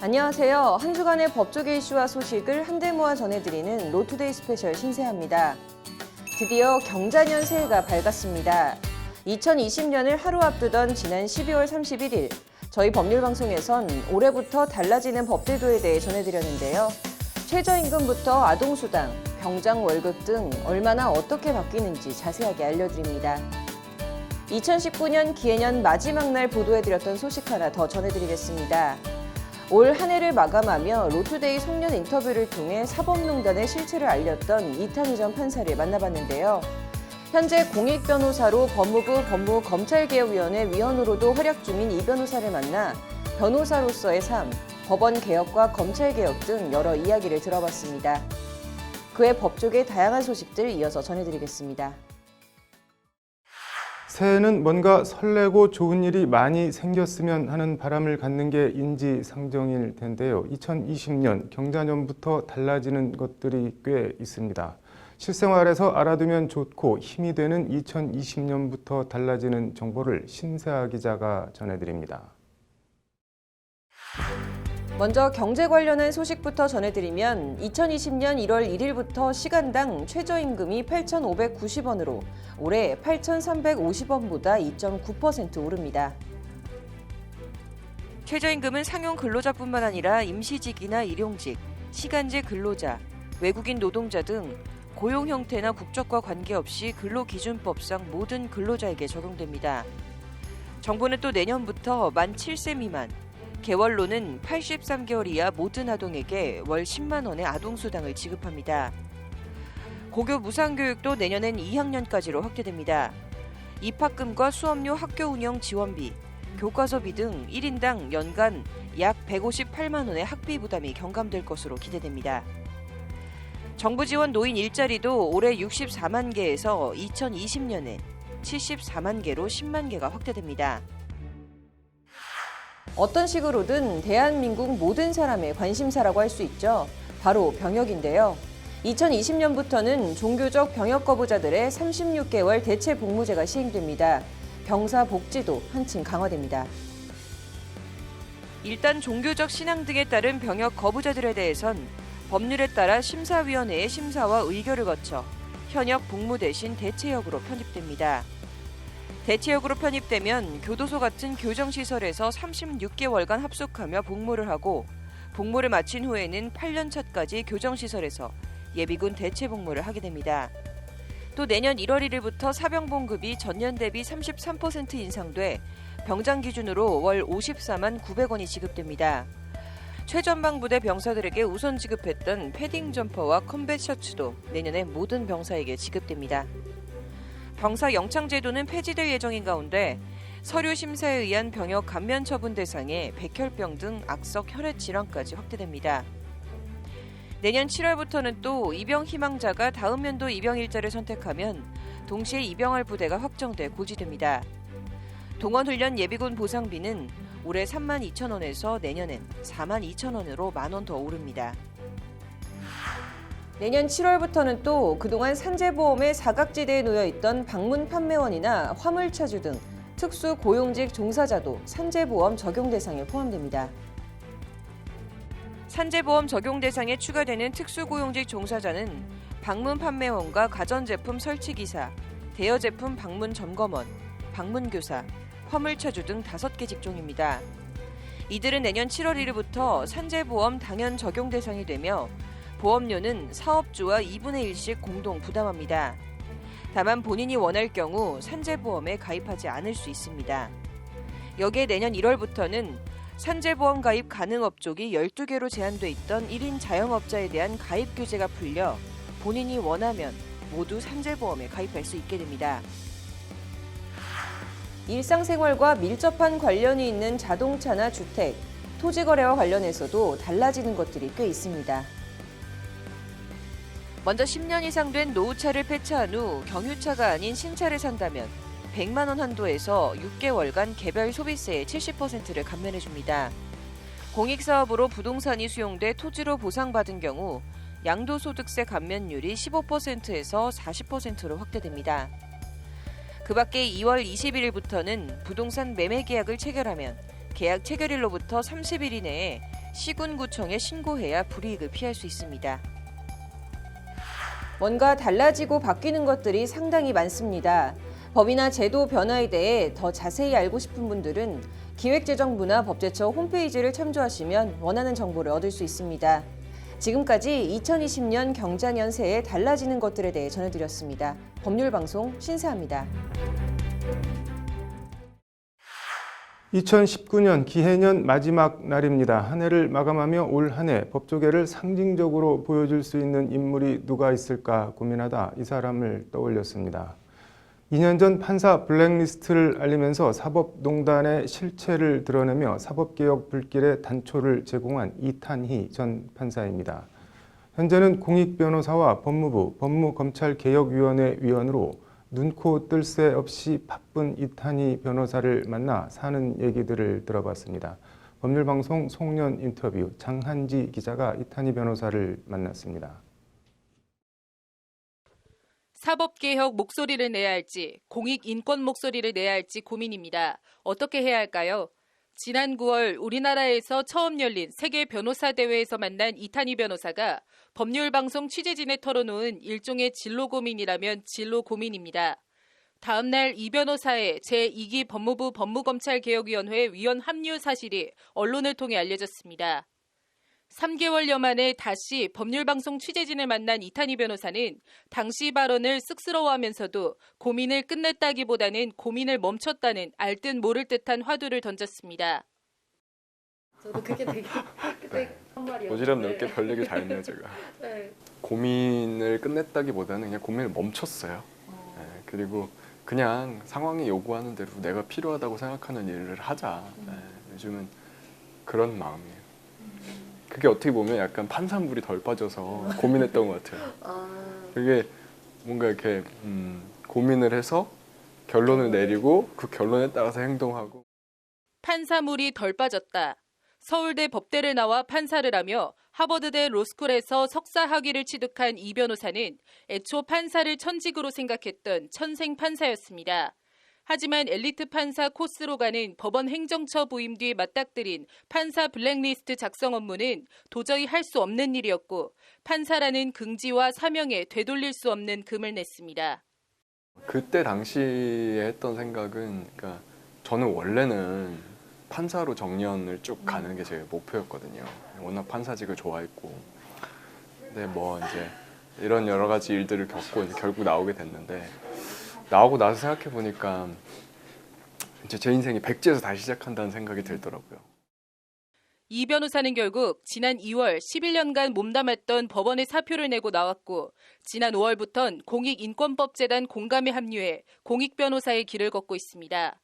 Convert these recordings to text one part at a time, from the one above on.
안녕하세요. 한 주간의 법조계 이슈와 소식을 한데 모아 전해드리는 로투데이 스페셜 신세아입니다. 드디어 경자년 새해가 밝았습니다. 2020년을 하루 앞두던 지난 12월 31일, 저희 법률방송에선 올해부터 달라지는 법제도에 대해 전해드렸는데요. 최저임금부터 아동수당, 병장 월급 등 얼마나 어떻게 바뀌는지 자세하게 알려드립니다. 2019년 기해년 마지막 날 보도해드렸던 소식 하나 더 전해드리겠습니다. 올 한 해를 마감하며 로투데이 송년 인터뷰를 통해 사법농단의 실체를 알렸던 이탄희 전 판사를 만나봤는데요. 현재 공익변호사로 법무부 법무검찰개혁위원회 위원으로도 활약 중인 이 변호사를 만나 변호사로서의 삶, 법원 개혁과 검찰개혁 등 여러 이야기를 들어봤습니다. 그외 법조계 다양한 소식들 이어서 전해드리겠습니다. 새해는 뭔가 설레고 좋은 일이 많이 생겼으면 하는 바람을 갖는 게 인지상정일 텐데요. 2020년 경자년부터 달라지는 것들이 꽤 있습니다. 실생활에서 알아두면 좋고 힘이 되는 2020년부터 달라지는 정보를 신세아 기자가 전해드립니다. 먼저 경제 관련한 소식부터 전해드리면 2020년 1월 1일부터 시간당 최저임금이 8,590원으로 올해 8,350원보다 2.9% 오릅니다. 최저임금은 상용 근로자뿐만 아니라 임시직이나 일용직, 시간제 근로자, 외국인 노동자 등 고용 형태나 국적과 관계없이 근로기준법상 모든 근로자에게 적용됩니다. 정부는 또 내년부터 만 7세 미만, 개월로는 83개월 이하 모든 아동에게 월 10만 원의 아동수당을 지급합니다. 고교 무상교육도 내년엔 2학년까지로 확대됩니다. 입학금과 수업료 학교 운영 지원비, 교과서비 등 1인당 연간 약 158만 원의 학비 부담이 경감될 것으로 기대됩니다. 정부 지원 노인 일자리도 올해 64만 개에서 2020년에 74만 개로 10만 개가 확대됩니다. 어떤 식으로든 대한민국 모든 사람의 관심사라고 할 수 있죠. 바로 병역인데요. 2020년부터는 종교적 병역 거부자들의 36개월 대체 복무제가 시행됩니다. 병사 복지도 한층 강화됩니다. 일단 종교적 신앙 등에 따른 병역 거부자들에 대해선 법률에 따라 심사위원회의 심사와 의결을 거쳐 현역 복무 대신 대체역으로 편입됩니다. 대체역으로 편입되면 교도소 같은 교정시설에서 36개월간 합숙하며 복무를 하고 복무를 마친 후에는 8년 차까지 교정시설에서 예비군 대체복무를 하게 됩니다. 또 내년 1월 1일부터 사병봉급이 전년 대비 33% 인상돼 병장 기준으로 월 54만 900원이 지급됩니다. 최전방부대 병사들에게 우선 지급했던 패딩 점퍼와 컴뱃 셔츠도 내년에 모든 병사에게 지급됩니다. 병사 영창제도는 폐지될 예정인 가운데 서류 심사에 의한 병역 감면 처분 대상에 백혈병 등 악성 혈액 질환까지 확대됩니다. 내년 7월부터는 또 입영 희망자가 다음 연도 입영 일자를 선택하면 동시에 입영할 부대가 확정돼 고지됩니다. 동원훈련 예비군 보상비는 올해 3만 2천 원에서 내년엔 4만 2천 원으로 만 원 더 오릅니다. 내년 7월부터는 또 그동안 산재보험의 사각지대에 놓여있던 방문 판매원이나 화물차주 등 특수 고용직 종사자도 산재보험 적용 대상에 포함됩니다. 산재보험 적용 대상에 추가되는 특수고용직 종사자는 방문 판매원과 가전제품 설치기사, 대여제품 방문 점검원, 방문교사, 화물차주 등 5개 직종입니다. 이들은 내년 7월 1일부터 산재보험 당연 적용 대상이 되며 보험료는 사업주와 2분의 1씩 공동 부담합니다. 다만 본인이 원할 경우 산재보험에 가입하지 않을 수 있습니다. 여기에 내년 1월부터는 산재보험 가입 가능 업종이 12개로 제한돼 있던 1인 자영업자에 대한 가입 규제가 풀려 본인이 원하면 모두 산재보험에 가입할 수 있게 됩니다. 일상생활과 밀접한 관련이 있는 자동차나 주택, 토지거래와 관련해서도 달라지는 것들이 꽤 있습니다. 먼저 10년 이상 된 노후차를 폐차한 후 경유차가 아닌 신차를 산다면 100만 원 한도에서 6개월간 개별 소비세의 70%를 감면해줍니다. 공익사업으로 부동산이 수용돼 토지로 보상받은 경우 양도소득세 감면율이 15%에서 40%로 확대됩니다. 그 밖에 2월 21일부터는 부동산 매매 계약을 체결하면 계약 체결일로부터 30일 이내에 시군구청에 신고해야 불이익을 피할 수 있습니다. 뭔가 달라지고 바뀌는 것들이 상당히 많습니다. 법이나 제도 변화에 대해 더 자세히 알고 싶은 분들은 기획재정부나 법제처 홈페이지를 참조하시면 원하는 정보를 얻을 수 있습니다. 지금까지 2020년 경자년 새에 달라지는 것들에 대해 전해드렸습니다. 법률방송 신사입니다. 2019년 기해년 마지막 날입니다. 한 해를 마감하며 올 한 해 법조계를 상징적으로 보여줄 수 있는 인물이 누가 있을까 고민하다 이 사람을 떠올렸습니다. 2년 전 판사 블랙리스트를 알리면서 사법농단의 실체를 드러내며 사법개혁 불길에 단초를 제공한 이탄희 전 판사입니다. 현재는 공익변호사와 법무부 법무검찰개혁위원회 위원으로 눈코 뜰 새 없이 바쁜 이탄희 변호사를 만나 사는 얘기들을 들어봤습니다. 법률방송 송년 인터뷰 장한지 기자가 이탄희 변호사를 만났습니다. 사법개혁 목소리를 내야 할지 공익인권 목소리를 내야 할지 고민입니다. 어떻게 해야 할까요? 지난 9월 우리나라에서 처음 열린 세계 변호사 대회에서 만난 이탄희 변호사가 법률방송 취재진에 털어놓은 일종의 진로 고민이라면 진로 고민입니다. 다음 날 이 변호사의 제2기 법무부 법무검찰개혁위원회 위원 합류 사실이 언론을 통해 알려졌습니다. 3개월여 만에 다시 법률방송 취재진을 만난 이탄희 변호사는 당시 발언을 쑥스러워하면서도 고민을 끝냈다기보다는 고민을 멈췄다는 알듯 모를 듯한 화두를 던졌습니다. 저도 그게 되게 그때 한 말이었는데 오지랖 넓게 별 얘기 다 했네요 제가. 네. 고민을 끝냈다기보다는 그냥 고민을 멈췄어요. 네, 그리고 그냥 상황이 요구하는 대로 내가 필요하다고 생각하는 일을 하자. 네, 요즘은 그런 마음이에요. 그게 어떻게 보면 약간 판산물이 덜 빠져서 고민했던 것 같아요. 그게 뭔가 이렇게 고민을 해서 결론을 내리고 그 결론에 따라서 행동하고. 판사물이 덜 빠졌다. 서울대 법대를 나와 판사를 하며 하버드대 로스쿨에서 석사 학위를 취득한 이 변호사는 애초 판사를 천직으로 생각했던 천생 판사였습니다. 하지만 엘리트 판사 코스로 가는 법원 행정처 부임 뒤 맞닥뜨린 판사 블랙리스트 작성 업무는 도저히 할 수 없는 일이었고 판사라는 긍지와 사명에 되돌릴 수 없는 금을 냈습니다. 그때 당시에 했던 생각은 그러니까 저는 원래는 판사로 정년을 쭉 가는 게 제 목표였거든요. 워낙 판사직을 좋아했고. 근데 뭐 이제 이런 여러 가지 일들을 겪고 이제 결국 나오게 됐는데 나오고 나서 생각해 보니까 이제 제 인생이 백지에서 다시 시작한다는 생각이 들더라고요. 이 변호사는 결국 지난 2월 11년간 몸담았던 법원에 사표를 내고 나왔고 지난 5월부턴 공익인권법재단 공감에 합류해 공익변호사의 길을 걷고 있습니다.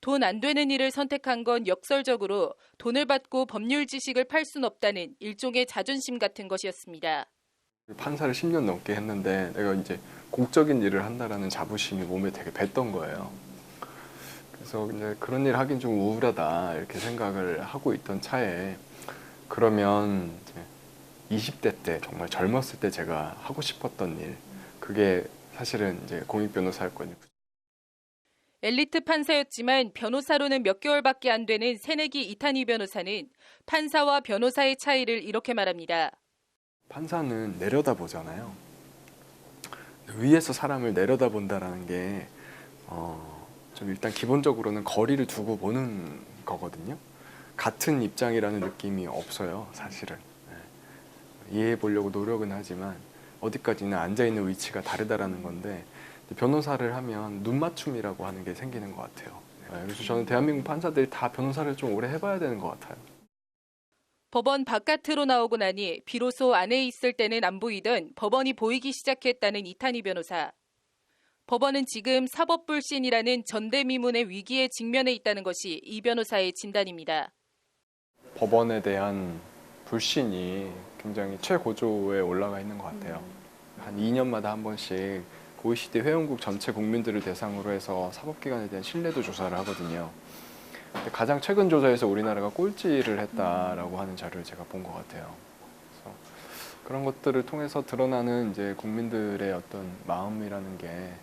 돈 안 되는 일을 선택한 건 역설적으로 돈을 받고 법률 지식을 팔 순 없다는 일종의 자존심 같은 것이었습니다. 판사를 10년 넘게 했는데 내가 이제 공적인 일을 한다라는 자부심이 몸에 되게 뱄던 거예요. 그래서 이제 그런 일 하긴 좀 우울하다 이렇게 생각을 하고 있던 차에 그러면 이제 20대 때 정말 젊었을 때 제가 하고 싶었던 일 그게 사실은 이제 공익변호사였거든요. 엘리트 판사였지만 변호사로는 몇 개월밖에 안 되는 새내기 이탄희 변호사는 판사와 변호사의 차이를 이렇게 말합니다. 판사는 내려다보잖아요. 위에서 사람을 내려다본다라는 게 좀 일단 기본적으로는 거리를 두고 보는 거거든요. 같은 입장이라는 느낌이 없어요, 사실은. 네. 이해해 보려고 노력은 하지만 어디까지나 앉아있는 위치가 다르다라는 건데 변호사를 하면 눈맞춤이라고 하는 게 생기는 것 같아요. 네. 그래서 저는 대한민국 판사들이 다 변호사를 좀 오래 해봐야 되는 것 같아요. 법원 바깥으로 나오고 나니 비로소 안에 있을 때는 안 보이던 법원이 보이기 시작했다는 이탄희 변호사. 법원은 지금 사법불신이라는 전대미문의 위기에 직면해 있다는 것이 이 변호사의 진단입니다. 법원에 대한 불신이 굉장히 최고조에 올라가 있는 것 같아요. 한 2년마다 한 번씩 OECD 회원국 전체 국민들을 대상으로 해서 사법기관에 대한 신뢰도 조사를 하거든요. 가장 최근 조사에서 우리나라가 꼴찌를 했다라고 하는 자료를 제가 본 것 같아요. 그래서 그런 것들을 통해서 드러나는 이제 국민들의 어떤 마음이라는 게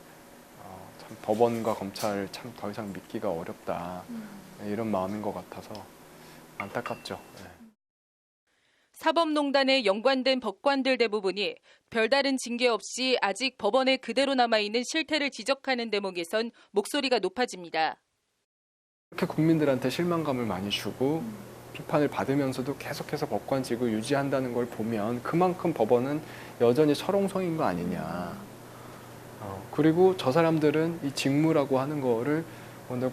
참 법원과 검찰을 참 더 이상 믿기가 어렵다 이런 마음인 것 같아서 안타깝죠. 네. 사법농단에 연관된 법관들 대부분이 별다른 징계 없이 아직 법원에 그대로 남아있는 실태를 지적하는 대목에선 목소리가 높아집니다. 이렇게 국민들한테 실망감을 많이 주고 비판을 받으면서도 계속해서 법관직을 유지한다는 걸 보면 그만큼 법원은 여전히 철옹성인 거 아니냐. 그리고 저 사람들은 이 직무라고 하는 거를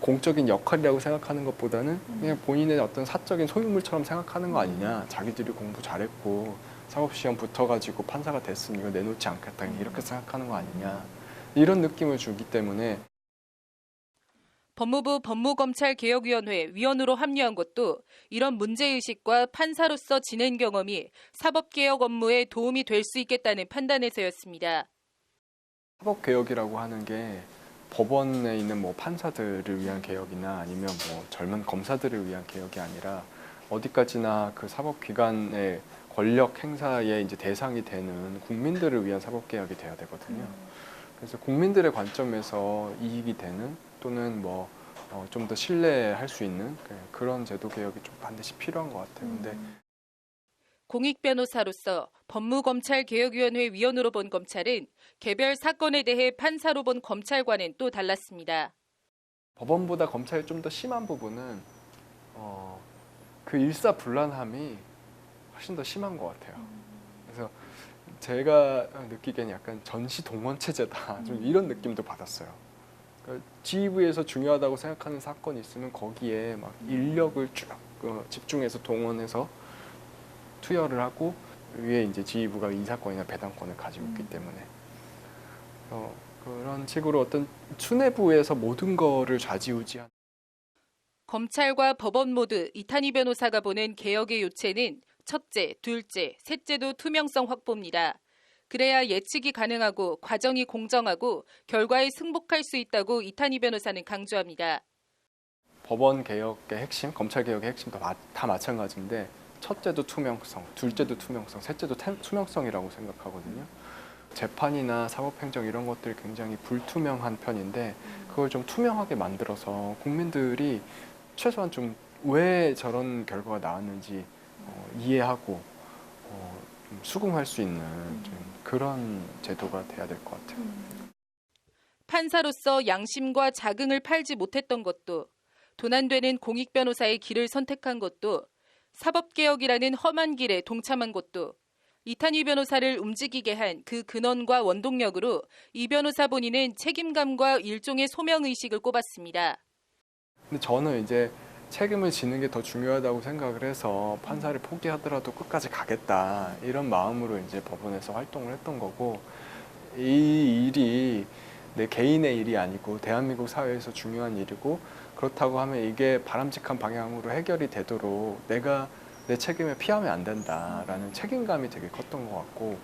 공적인 역할이라고 생각하는 것보다는 그냥 본인의 어떤 사적인 소유물처럼 생각하는 거 아니냐. 자기들이 공부 잘했고 사법시험 붙어가지고 판사가 됐으니 이거 내놓지 않겠다. 이렇게 생각하는 거 아니냐. 이런 느낌을 주기 때문에 법무부 법무검찰개혁위원회 위원으로 합류한 것도 이런 문제의식과 판사로서 지낸 경험이 사법개혁 업무에 도움이 될 수 있겠다는 판단에서였습니다. 사법개혁이라고 하는 게 법원에 있는 뭐 판사들을 위한 개혁이나 아니면 뭐 젊은 검사들을 위한 개혁이 아니라 어디까지나 그 사법기관의 권력 행사의 이제 대상이 되는 국민들을 위한 사법개혁이 돼야 되거든요. 그래서 국민들의 관점에서 이익이 되는 또는 뭐 좀 더 신뢰할 수 있는 그런 제도 개혁이 좀 반드시 필요한 것 같아요. 근데 공익 변호사로서 법무검찰개혁위원회 위원으로 본 검찰은 개별 사건에 대해 판사로 본 검찰과는 또 달랐습니다. 법원보다 검찰이 좀 더 심한 부분은 그 일사불란함이 훨씬 더 심한 것 같아요. 그래서 제가 느끼기에는 약간 전시동원 체제다 좀 이런 느낌도 받았어요. 그러니까 지휘부에서 중요하다고 생각하는 사건이 있으면 거기에 막 인력을 쭉 집중해서 동원해서 투여를 하고 위에 이제 지휘부가 이 사건이나 배당권을 가지고 있기 때문에 그런 식으로 어떤 수뇌부에서 모든 거를 좌지우지한 검찰과 법원 모두 이탄희 변호사가 보는 개혁의 요체는 첫째, 둘째, 셋째도 투명성 확보입니다. 그래야 예측이 가능하고 과정이 공정하고 결과에 승복할 수 있다고 이탄희 변호사는 강조합니다. 법원 개혁의 핵심, 검찰 개혁의 핵심도 다 마찬가지인데 첫째도 투명성, 둘째도 투명성, 셋째도 투명성이라고 생각하거든요. 재판이나 사법행정 이런 것들이 굉장히 불투명한 편인데 그걸 좀 투명하게 만들어서 국민들이 최소한 좀 왜 저런 결과가 나왔는지 이해하고 좀 수긍할 수 있는 좀 그런 제도가 돼야 될 것 같아요. 판사로서 양심과 자긍을 팔지 못했던 것도 도난되는 공익 변호사의 길을 선택한 것도 사법개혁이라는 험한 길에 동참한 것도 이탄희 변호사를 움직이게 한 그 근원과 원동력으로 이 변호사 본인은 책임감과 일종의 소명의식을 꼽았습니다. 근데 저는 이제 책임을 지는 게 더 중요하다고 생각을 해서 판사를 포기하더라도 끝까지 가겠다 이런 마음으로 이제 법원에서 활동을 했던 거고 이 일이 내 개인의 일이 아니고 대한민국 사회에서 중요한 일이고 그렇다고 하면 이게 바람직한 방향으로 해결이 되도록 내가 내 책임을 피하면 안 된다라는 책임감이 되게 컸던 것 같고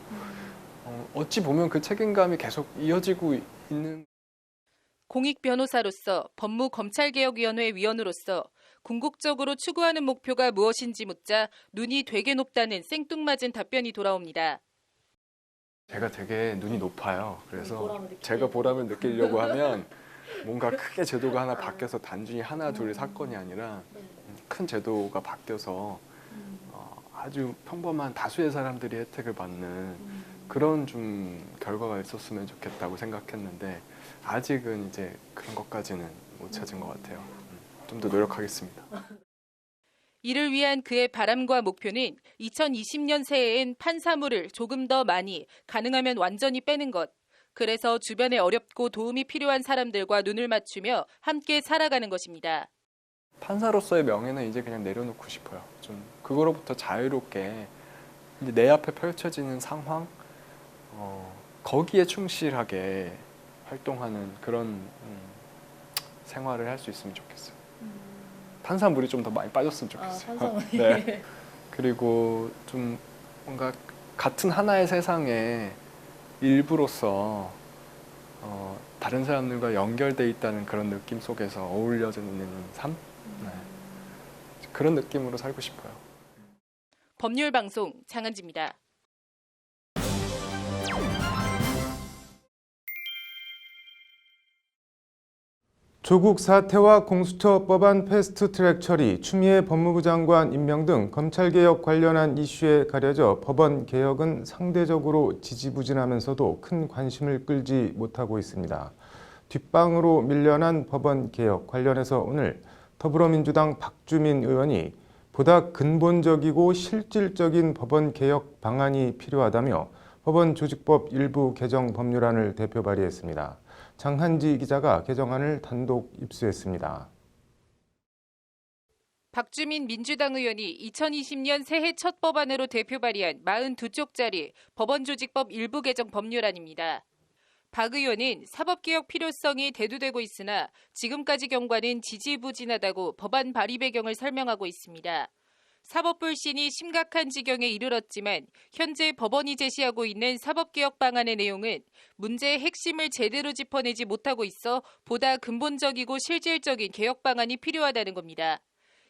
어찌 보면 그 책임감이 계속 이어지고 있는 공익 변호사로서 법무검찰개혁위원회 위원으로서 궁극적으로 추구하는 목표가 무엇인지 묻자 눈이 되게 높다는 생뚱맞은 답변이 돌아옵니다. 제가 되게 눈이 높아요. 그래서 제가 보람을 느끼려고 하면 뭔가 크게 제도가 하나 바뀌어서 단순히 하나 둘 사건이 아니라 큰 제도가 바뀌어서 아주 평범한 다수의 사람들이 혜택을 받는 그런 좀 결과가 있었으면 좋겠다고 생각했는데 아직은 이제 그런 것까지는 못 찾은 것 같아요. 좀 더 노력하겠습니다. 이를 위한 그의 바람과 목표는 2020년 새해엔 판사물을 조금 더 많이, 가능하면 완전히 빼는 것. 그래서 주변에 어렵고 도움이 필요한 사람들과 눈을 맞추며 함께 살아가는 것입니다. 판사로서의 명예는 이제 그냥 내려놓고 싶어요. 좀 그거로부터 자유롭게 이제 내 앞에 펼쳐지는 상황, 거기에 충실하게 활동하는 그런 생활을 할 수 있으면 좋겠어요. 탄산물이 좀 더 많이 빠졌으면 좋겠어요. 탄산물이. 네. 그리고 좀 뭔가 같은 하나의 세상에 일부로서 다른 사람들과 연결돼 있다는 그런 느낌 속에서 어울려지는 삶? 네. 그런 느낌으로 살고 싶어요. 법률방송 장은지입니다. 조국 사태와 공수처 법안 패스트트랙 처리, 추미애 법무부 장관 임명 등 검찰개혁 관련한 이슈에 가려져 법원 개혁은 상대적으로 지지부진하면서도 큰 관심을 끌지 못하고 있습니다. 뒷방으로 밀려난 법원 개혁 관련해서 오늘 더불어민주당 박주민 의원이 보다 근본적이고 실질적인 법원 개혁 방안이 필요하다며 법원 조직법 일부 개정 법률안을 대표 발의했습니다. 장한지 기자가 개정안을 단독 입수했습니다. 박주민 민주당 의원이 2020년 새해 첫 법안으로 대표 발의한 42쪽짜리 법원조직법 일부 개정 법률안입니다. 박 의원은 사법개혁 필요성이 대두되고 있으나 지금까지 경과는 지지부진하다고 법안 발의 배경을 설명하고 있습니다. 사법불신이 심각한 지경에 이르렀지만 현재 법원이 제시하고 있는 사법개혁 방안의 내용은 문제의 핵심을 제대로 짚어내지 못하고 있어 보다 근본적이고 실질적인 개혁 방안이 필요하다는 겁니다.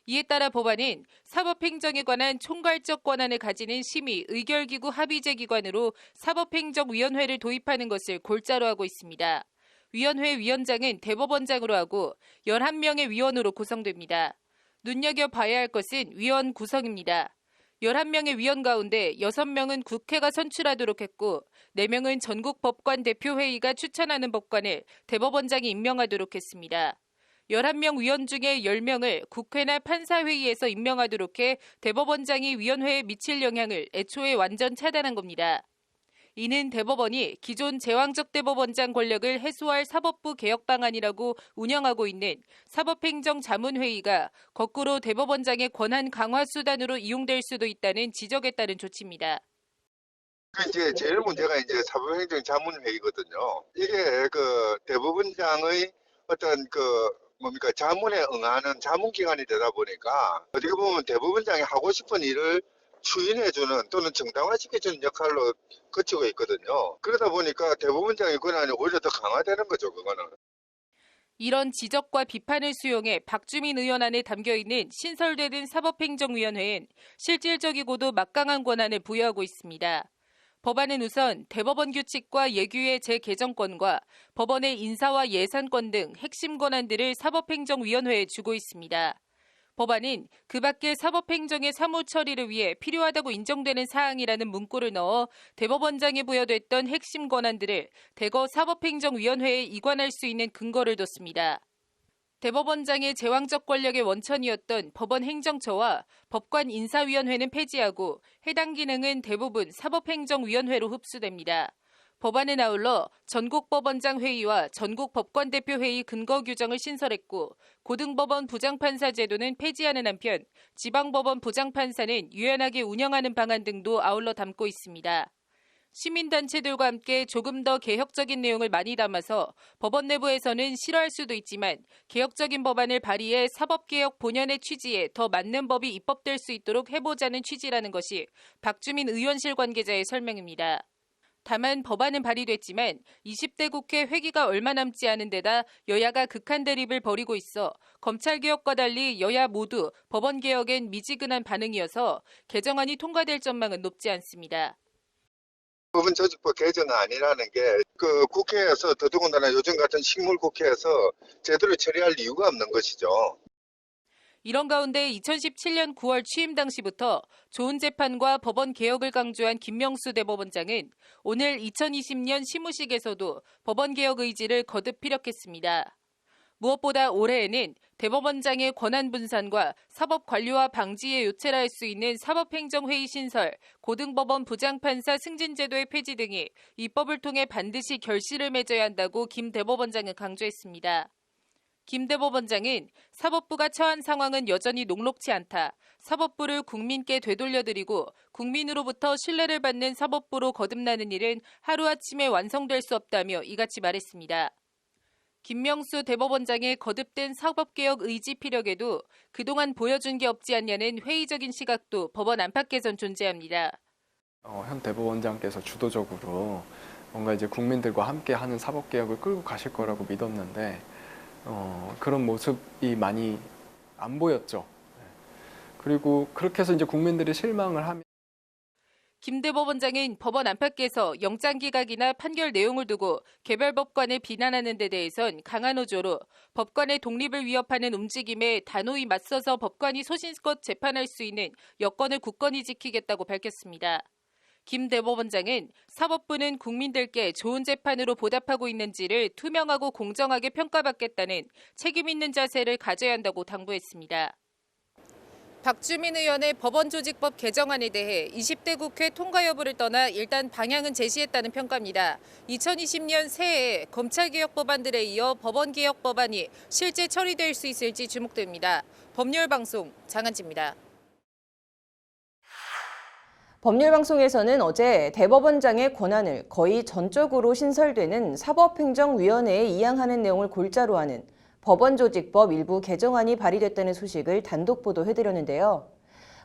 이에 따라 법안은 사법행정에 관한 총괄적 권한을 가지는 심의, 의결기구 합의제 기관으로 사법행정위원회를 도입하는 것을 골자로 하고 있습니다. 위원회 위원장은 대법원장으로 하고 11명의 위원으로 구성됩니다. 눈여겨봐야 할 것은 위원 구성입니다. 11명의 위원 가운데 6명은 국회가 선출하도록 했고 4명은 전국 법관 대표회의가 추천하는 법관을 대법원장이 임명하도록 했습니다. 11명 위원 중에 10명을 국회나 판사회의에서 임명하도록 해 대법원장이 위원회에 미칠 영향을 애초에 완전 차단한 겁니다. 이는 대법원이 기존 제왕적 대법원장 권력을 해소할 사법부 개혁 방안이라고 운영하고 있는 사법행정자문회의가 거꾸로 대법원장의 권한 강화 수단으로 이용될 수도 있다는 지적에 따른 조치입니다. 이제 제일 문제가 이제 사법행정자문회의거든요. 이게 그 대법원장의 어떤 자문에 응하는 자문기관이 되다 보니까 어떻게 보면 대법원장이 하고 싶은 일을 추인해주는 또는 정당화시켜주는 역할로 거치고 있거든요. 그러다 보니까 대법원장의 권한이 오히려 더 강화되는 거죠, 그거는. 이런 지적과 비판을 수용해 박주민 의원 안에 담겨있는 신설되는 사법행정위원회엔 실질적이고도 막강한 권한을 부여하고 있습니다. 법안은 우선 대법원 규칙과 예규의 재개정권과 법원의 인사와 예산권 등 핵심 권한들을 사법행정위원회에 주고 있습니다. 법안은 그 밖에 사법행정의 사무 처리를 위해 필요하다고 인정되는 사항이라는 문구를 넣어 대법원장에 부여됐던 핵심 권한들을 대거 사법행정위원회에 이관할 수 있는 근거를 뒀습니다. 대법원장의 제왕적 권력의 원천이었던 법원 행정처와 법관 인사위원회는 폐지하고 해당 기능은 대부분 사법행정위원회로 흡수됩니다. 법안은 아울러 전국법원장 회의와 전국법관대표회의 근거 규정을 신설했고 고등법원 부장판사 제도는 폐지하는 한편 지방법원 부장판사는 유연하게 운영하는 방안 등도 아울러 담고 있습니다. 시민단체들과 함께 조금 더 개혁적인 내용을 많이 담아서 법원 내부에서는 싫어할 수도 있지만 개혁적인 법안을 발의해 사법개혁 본연의 취지에 더 맞는 법이 입법될 수 있도록 해보자는 취지라는 것이 박주민 의원실 관계자의 설명입니다. 다만 법안은 발의됐지만 20대 국회 회기가 얼마 남지 않은 데다 여야가 극한 대립을 벌이고 있어 검찰개혁과 달리 여야 모두 법원개혁엔 미지근한 반응이어서 개정안이 통과될 전망은 높지 않습니다. 법원조직법 개정은 아니라는 게 그 국회에서 더더군다나 요즘 같은 식물 국회에서 제대로 처리할 이유가 없는 것이죠. 이런 가운데 2017년 9월 취임 당시부터 좋은 재판과 법원 개혁을 강조한 김명수 대법원장은 오늘 2020년 시무식에서도 법원 개혁 의지를 거듭 피력했습니다. 무엇보다 올해에는 대법원장의 권한 분산과 사법 관료화 방지에 요체를 할 수 있는 사법행정회의 신설, 고등법원 부장판사 승진제도의 폐지 등이 입법을 통해 반드시 결실을 맺어야 한다고 김 대법원장은 강조했습니다. 김 대법원장은 사법부가 처한 상황은 여전히 녹록치 않다. 사법부를 국민께 되돌려드리고 국민으로부터 신뢰를 받는 사법부로 거듭나는 일은 하루아침에 완성될 수 없다며 이같이 말했습니다. 김명수 대법원장의 거듭된 사법개혁 의지 피력에도 그동안 보여준 게 없지 않냐는 회의적인 시각도 법원 안팎에선 존재합니다. 현 대법원장께서 주도적으로 뭔가 이제 국민들과 함께 하는 사법개혁을 끌고 가실 거라고 믿었는데 그런 모습이 많이 안 보였죠. 그리고 그렇게 해서 이제 국민들이 실망을 하면 김 대법원장은 법원 안팎에서 영장 기각이나 판결 내용을 두고 개별 법관을 비난하는 데 대해선 강한 어조로 법관의 독립을 위협하는 움직임에 단호히 맞서서 법관이 소신껏 재판할 수 있는 여건을 굳건히 지키겠다고 밝혔습니다. 김 대법원장은 사법부는 국민들께 좋은 재판으로 보답하고 있는지를 투명하고 공정하게 평가받겠다는 책임 있는 자세를 가져야 한다고 당부했습니다. 박주민 의원의 법원조직법 개정안에 대해 20대 국회 통과 여부를 떠나 일단 방향은 제시했다는 평가입니다. 2020년 새해에 검찰개혁 법안들에 이어 법원개혁 법안이 실제 처리될 수 있을지 주목됩니다. 법률방송 장한지입니다. 법률방송에서는 어제 대법원장의 권한을 거의 전적으로 신설되는 사법행정위원회에 이양하는 내용을 골자로 하는 법원조직법 일부 개정안이 발의됐다는 소식을 단독 보도해드렸는데요.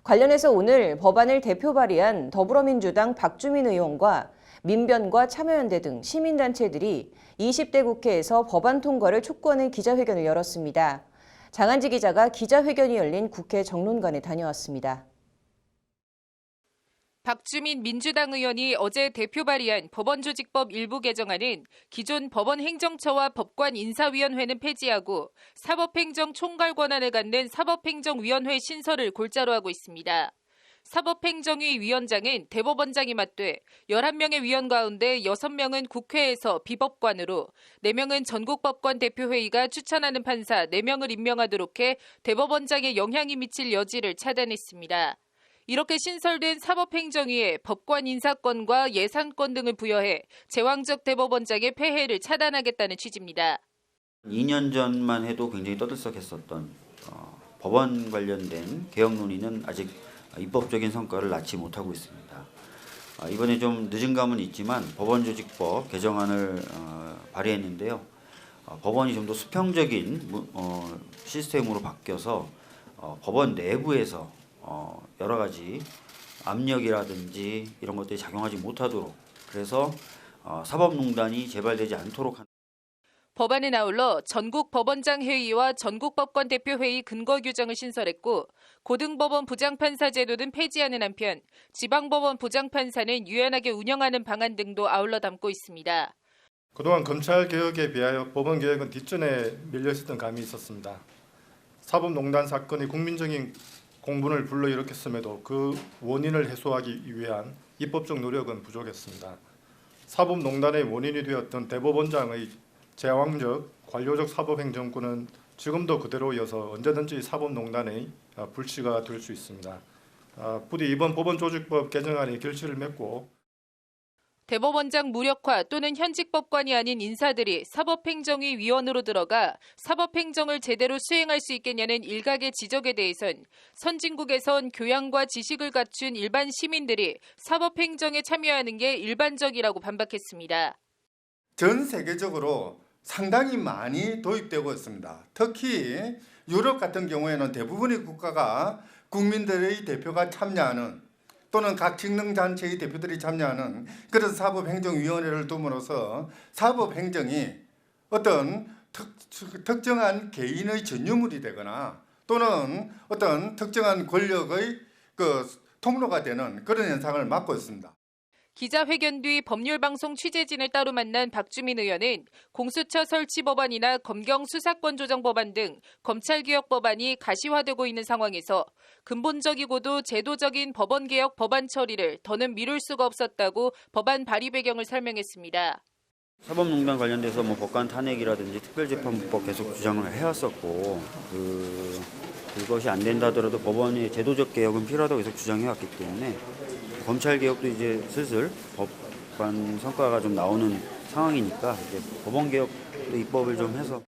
관련해서 오늘 법안을 대표 발의한 더불어민주당 박주민 의원과 민변과 참여연대 등 시민단체들이 20대 국회에서 법안 통과를 촉구하는 기자회견을 열었습니다. 장한지 기자가 기자회견이 열린 국회 정론관에 다녀왔습니다. 박주민 민주당 의원이 어제 대표 발의한 법원조직법 일부 개정안은 기존 법원행정처와 법관인사위원회는 폐지하고 사법행정 총괄 권한을 갖는 사법행정위원회 신설을 골자로 하고 있습니다. 사법행정위 위원장은 대법원장이 맡되 11명의 위원 가운데 6명은 국회에서 비법관으로 4명은 전국법관 대표회의가 추천하는 판사 4명을 임명하도록 해 대법원장의 영향이 미칠 여지를 차단했습니다. 이렇게 신설된 사법행정위에 법관 인사권과 예산권 등을 부여해 제왕적 대법원장의 폐해를 차단하겠다는 취지입니다. 2년 전만 해도 굉장히 떠들썩했었던 법원 관련된 개혁 논의는 아직 입법적인 성과를 낳지 못하고 있습니다. 이번에 좀 늦은 감은 있지만 법원조직법 개정안을 발의했는데요. 법원이 좀 더 수평적인 시스템으로 바뀌어서 법원 내부에서 여러 가지 압력이라든지 이런 것들이 작용하지 못하도록 그래서 사법농단이 재발되지 않도록 하는 법안은 아울러 전국법원장 회의와 전국법관 대표회의 근거 규정을 신설했고 고등법원 부장판사 제도는 폐지하는 한편 지방법원 부장판사는 유연하게 운영하는 방안 등도 아울러 담고 있습니다. 그동안 검찰개혁에 비하여 법원개혁은 뒷전에 밀려있었던 감이 있었습니다. 사법농단 사건이 국민적인 공분을 불러일으켰음에도 그 원인을 해소하기 위한 입법적 노력은 부족했습니다. 사법농단의 원인이 되었던 대법원장의 제왕적 관료적 사법행정권은 지금도 그대로 이어서 언제든지 사법농단의 불씨가 될 수 있습니다. 부디 이번 법원조직법 개정안이 결실을 맺고 대법원장 무력화 또는 현직 법관이 아닌 인사들이 사법행정위 위원으로 들어가 사법행정을 제대로 수행할 수 있겠냐는 일각의 지적에 대해선 선진국에선 교양과 지식을 갖춘 일반 시민들이 사법행정에 참여하는 게 일반적이라고 반박했습니다. 전 세계적으로 상당히 많이 도입되고 있습니다. 특히 유럽 같은 경우에는 대부분의 국가가 국민들의 대표가 참여하는 또는 각 직능단체의 대표들이 참여하는 그런 사법행정위원회를 둠으로써 사법행정이 어떤 특정한 개인의 전유물이 되거나 또는 어떤 특정한 권력의 통로가 되는 그런 현상을 막고 있습니다. 기자회견 뒤 법률방송 취재진을 따로 만난 박주민 의원은 공수처 설치 법안이나 검경 수사권 조정 법안 등 검찰개혁 법안이 가시화되고 있는 상황에서 근본적이고도 제도적인 법원개혁 법안 처리를 더는 미룰 수가 없었다고 법안 발의 배경을 설명했습니다. 사법농단 관련돼서 법관 탄핵이라든지 특별재판법 계속 주장을 해왔었고 그것이 안 된다 하더라도 법원의 제도적 개혁은 필요하다고 계속 주장해왔기 때문에 검찰개혁도 이제 슬슬 법관 성과가 좀 나오는 상황이니까 이제 법원개혁도 입법을 좀 해서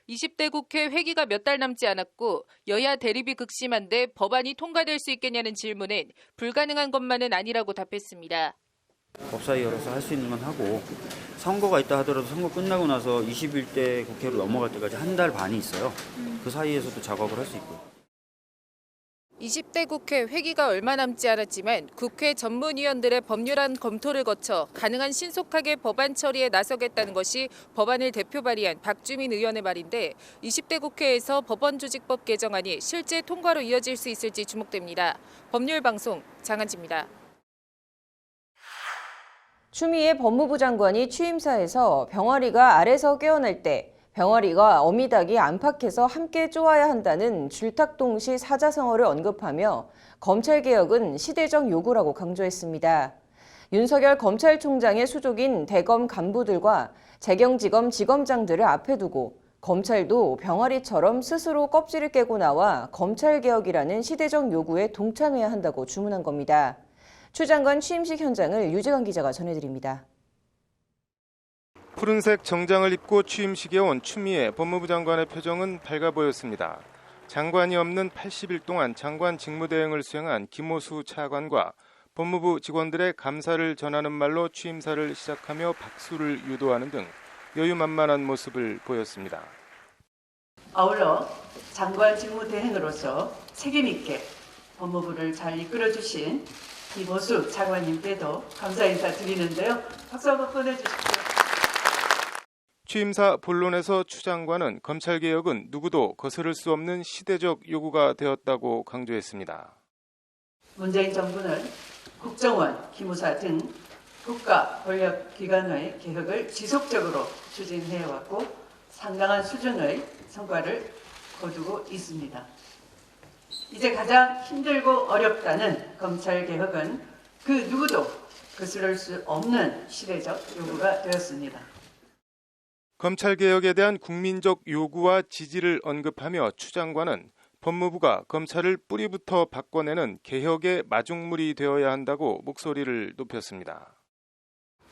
20대 국회 회기가 몇 달 남지 않았고 여야 대립이 극심한데 법안이 통과될 수 있겠냐는 질문엔 불가능한 것만은 아니라고 답했습니다. 법사위 열어서 할 수 있는 건 하고 선거가 있다 하더라도 선거 끝나고 나서 21대 국회로 넘어갈 때까지 한 달 반이 있어요. 그 사이에서도 작업을 할 수 있고요. 20대 국회 회기가 얼마 남지 않았지만 국회 전문위원들의 법률안 검토를 거쳐 가능한 신속하게 법안 처리에 나서겠다는 것이 법안을 대표 발의한 박주민 의원의 말인데 20대 국회에서 법원조직법 개정안이 실제 통과로 이어질 수 있을지 주목됩니다. 법률방송 장한지입니다. 추미애 법무부 장관이 취임사에서 병아리가 알에서 깨어날 때 병아리가 어미닭이 안팎에서 함께 쪼아야 한다는 줄탁동시 사자성어를 언급하며 검찰개혁은 시대적 요구라고 강조했습니다. 윤석열 검찰총장의 수족인 대검 간부들과 재경지검 지검장들을 앞에 두고 검찰도 병아리처럼 스스로 껍질을 깨고 나와 검찰개혁이라는 시대적 요구에 동참해야 한다고 주문한 겁니다. 추 장관 취임식 현장을 유재관 기자가 전해드립니다. 푸른색 정장을 입고 취임식에 온 추미애 법무부 장관의 표정은 밝아 보였습니다. 장관이 없는 80일 동안 장관 직무대행을 수행한 김호수 차관과 법무부 직원들의 감사를 전하는 말로 취임사를 시작하며 박수를 유도하는 등 여유만만한 모습을 보였습니다. 아울러 장관 직무대행으로서 책임있게 법무부를 잘 이끌어주신 김호수 차관님께도 감사 인사 드리는데요. 박수 한번 보내주십시오. 취임사 본론에서 추 장관은 검찰개혁은 누구도 거스를 수 없는 시대적 요구가 되었다고 강조했습니다. 문재인 정부는 국정원, 기무사 등 국가 권력기관의 개혁을 지속적으로 추진해왔고 상당한 수준의 성과를 거두고 있습니다. 이제 가장 힘들고 어렵다는 검찰개혁은 그 누구도 거스를 수 없는 시대적 요구가 되었습니다. 검찰개혁에 대한 국민적 요구와 지지를 언급하며 추 장관은 법무부가 검찰을 뿌리부터 바꿔내는 개혁의 마중물이 되어야 한다고 목소리를 높였습니다.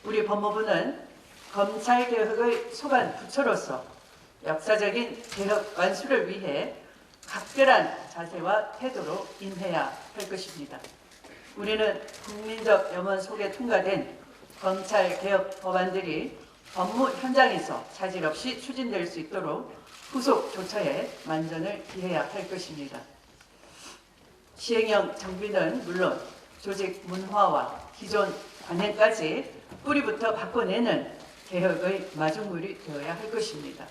우리 법무부는 검찰개혁의 소관 부처로서 역사적인 개혁 완수를 위해 각별한 자세와 태도로 임해야 할 것입니다. 우리는 국민적 염원 속에 통과된 검찰개혁 법안들이 업무 현장에서 차질 없이 추진될 수 있도록 후속 조처에 만전을 기해야 할 것입니다. 시행령 정비는 물론 조직 문화와 기존 관행까지 뿌리부터 바꿔내는 개혁의 마중물이 되어야 할 것입니다.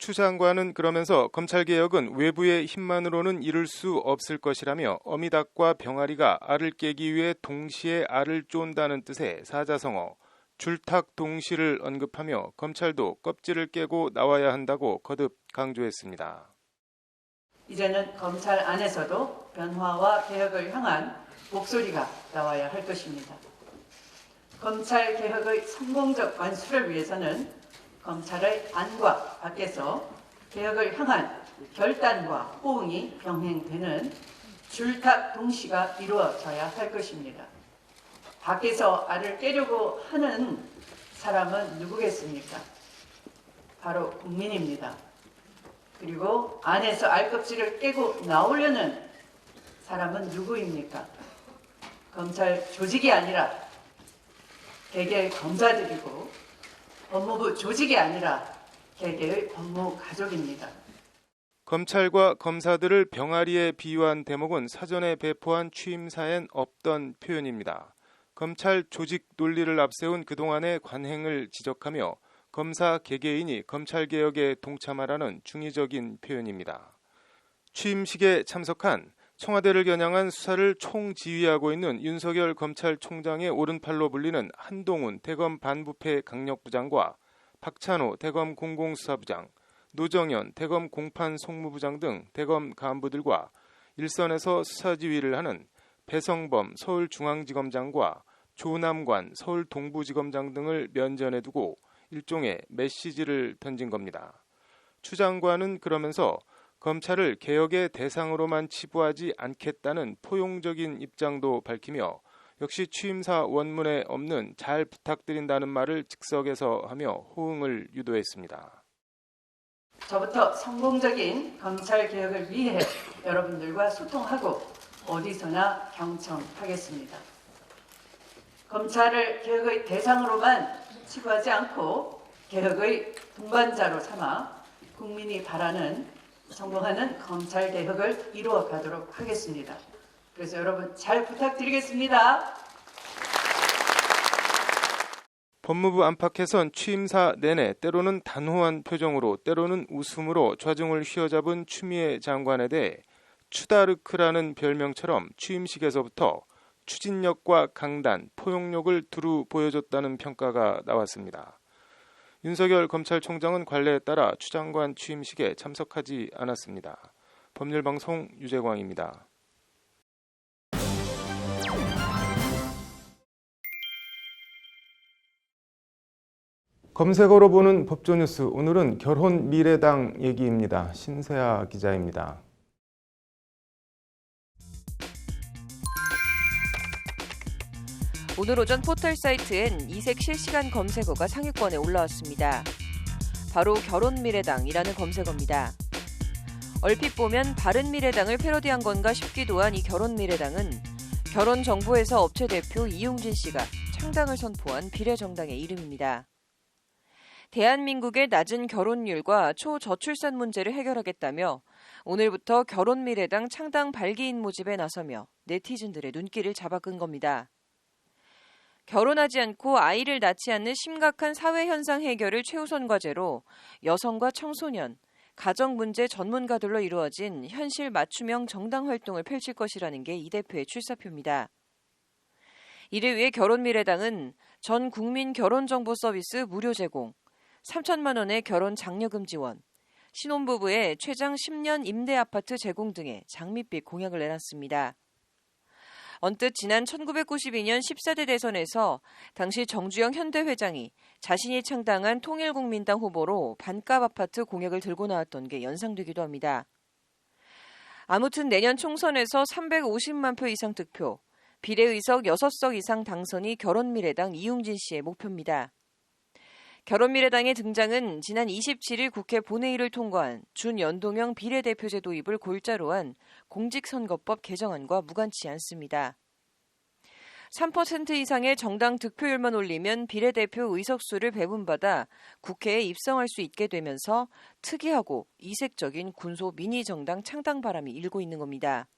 추 장관은 그러면서 검찰개혁은 외부의 힘만으로는 이룰 수 없을 것이라며 어미닭과 병아리가 알을 깨기 위해 동시에 알을 쫀다는 뜻의 사자성어 줄탁동시를 언급하며 검찰도 껍질을 깨고 나와야 한다고 거듭 강조했습니다. 이제는 검찰 안에서도 변화와 개혁을 향한 목소리가 나와야 할 것입니다. 검찰 개혁의 성공적 완수를 위해서는 검찰의 안과 밖에서 개혁을 향한 결단과 호응이 병행되는 줄탁동시가 이루어져야 할 것입니다. 밖에서 알을 깨려고 하는 사람은 누구겠습니까? 바로 국민입니다. 그리고 안에서 알껍질을 깨고 나오려는 사람은 누구입니까? 검찰 조직이 아니라 개개의 검사들이고 법무부 조직이 아니라 개개의 법무 가족입니다. 검찰과 검사들을 병아리에 비유한 대목은 사전에 배포한 취임사엔 없던 표현입니다. 검찰 조직 논리를 앞세운 그동안의 관행을 지적하며 검사 개개인이 검찰개혁에 동참하라는 중의적인 표현입니다. 취임식에 참석한 청와대를 겨냥한 수사를 총지휘하고 있는 윤석열 검찰총장의 오른팔로 불리는 한동훈 대검 반부패 강력부장과 박찬호 대검 공공수사부장, 노정현 대검 공판송무부장 등 대검 간부들과 일선에서 수사지휘를 하는 배성범 서울중앙지검장과 조남관 서울동부지검장 등을 면전에 두고 일종의 메시지를 던진 겁니다. 추 장관은 그러면서 검찰을 개혁의 대상으로만 치부하지 않겠다는 포용적인 입장도 밝히며 역시 취임사 원문에 없는 잘 부탁드린다는 말을 즉석에서 하며 호응을 유도했습니다. 저부터 성공적인 검찰 개혁을 위해 여러분들과 소통하고 어디서나 경청하겠습니다. 검찰을 개혁의 대상으로만 치부하지 않고 개혁의 동반자로 삼아 국민이 바라는 성공하는 검찰 개혁을 이루어 가도록 하겠습니다. 그래서 여러분 잘 부탁드리겠습니다. 법무부 안팎에선 취임사 내내 때로는 단호한 표정으로 때로는 웃음으로 좌중을 휘어잡은 추미애 장관에 대해 추다르크라는 별명처럼 취임식에서부터 추진력과 강단, 포용력을 두루 보여줬다는 평가가 나왔습니다. 윤석열 검찰총장은 관례에 따라 추 장관 취임식에 참석하지 않았습니다. 법률방송 유재광입니다. 검색어로 보는 법조뉴스, 오늘은 결혼미래당 얘기입니다. 신세아 기자입니다. 오늘 오전 포털 사이트엔 이색 실시간 검색어가 상위권에 올라왔습니다. 바로 결혼미래당이라는 검색어입니다. 얼핏 보면 바른미래당을 패러디한 건가 싶기도 한 이 결혼미래당은 결혼정보회사 업체 대표 이용진 씨가 창당을 선포한 비례정당의 이름입니다. 대한민국의 낮은 결혼율과 초저출산 문제를 해결하겠다며 오늘부터 결혼미래당 창당 발기인 모집에 나서며 네티즌들의 눈길을 잡아끈 겁니다. 결혼하지 않고 아이를 낳지 않는 심각한 사회 현상 해결을 최우선 과제로 여성과 청소년, 가정 문제 전문가들로 이루어진 현실 맞춤형 정당 활동을 펼칠 것이라는 게 이 대표의 출사표입니다. 이를 위해 결혼미래당은 전 국민 결혼정보 서비스 무료 제공, 3천만 원의 결혼 장려금 지원, 신혼부부의 최장 10년 임대 아파트 제공 등의 장밋빛 공약을 내놨습니다. 언뜻 지난 1992년 14대 대선에서 당시 정주영 현대 회장이 자신이 창당한 통일국민당 후보로 반값 아파트 공약을 들고 나왔던 게 연상되기도 합니다. 아무튼 내년 총선에서 350만 표 이상 득표, 비례의석 6석 이상 당선이 결혼미래당 이용진 씨의 목표입니다. 결혼미래당의 등장은 지난 27일 국회 본회의를 통과한 준연동형 비례대표제 도입을 골자로 한 공직선거법 개정안과 무관치 않습니다. 3% 이상의 정당 득표율만 올리면 비례대표 의석수를 배분받아 국회에 입성할 수 있게 되면서 특이하고 이색적인 군소 미니정당 창당 바람이 일고 있는 겁니다.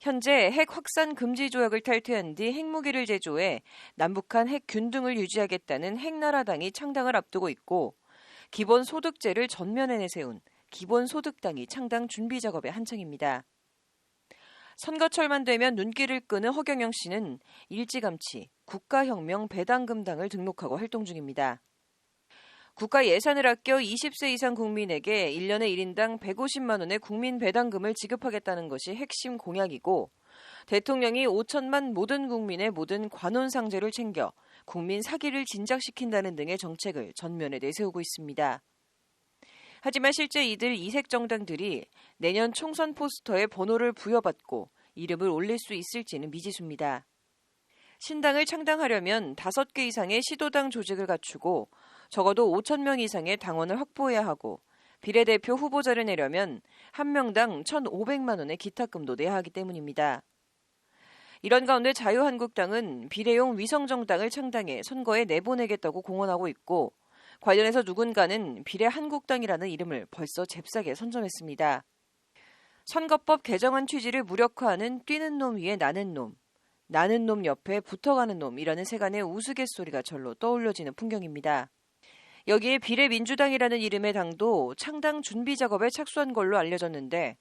현재 핵 확산 금지 조약을 탈퇴한 뒤 핵무기를 제조해 남북한 핵 균등을 유지하겠다는 핵나라당이 창당을 앞두고 있고 기본소득제를 전면에 내세운 기본소득당이 창당 준비 작업에 한창입니다. 선거철만 되면 눈길을 끄는 허경영 씨는 일찌감치 국가혁명 배당금당을 등록하고 활동 중입니다. 국가 예산을 아껴 20세 이상 국민에게 1년에 1인당 150만 원의 국민 배당금을 지급하겠다는 것이 핵심 공약이고 대통령이 5천만 모든 국민의 모든 관혼상제를 챙겨 국민 사기를 진작시킨다는 등의 정책을 전면에 내세우고 있습니다. 하지만 실제 이들 이색 정당들이 내년 총선 포스터에 번호를 부여받고 이름을 올릴 수 있을지는 미지수입니다. 신당을 창당하려면 5개 이상의 시도당 조직을 갖추고 적어도 5천 명 이상의 당원을 확보해야 하고 비례대표 후보자를 내려면 한 명당 1,500만 원의 기탁금도 내야 하기 때문입니다. 이런 가운데 자유한국당은 비례용 위성정당을 창당해 선거에 내보내겠다고 공언하고 있고 관련해서 누군가는 비례한국당이라는 이름을 벌써 잽싸게 선점했습니다. 선거법 개정안 취지를 무력화하는 뛰는 놈 위에 나는 놈 옆에 붙어가는 놈이라는 세간의 우스갯소리가 절로 떠올려지는 풍경입니다. 여기에 비례민주당이라는 이름의 당도 창당 준비 작업에 착수한 걸로 알려졌는데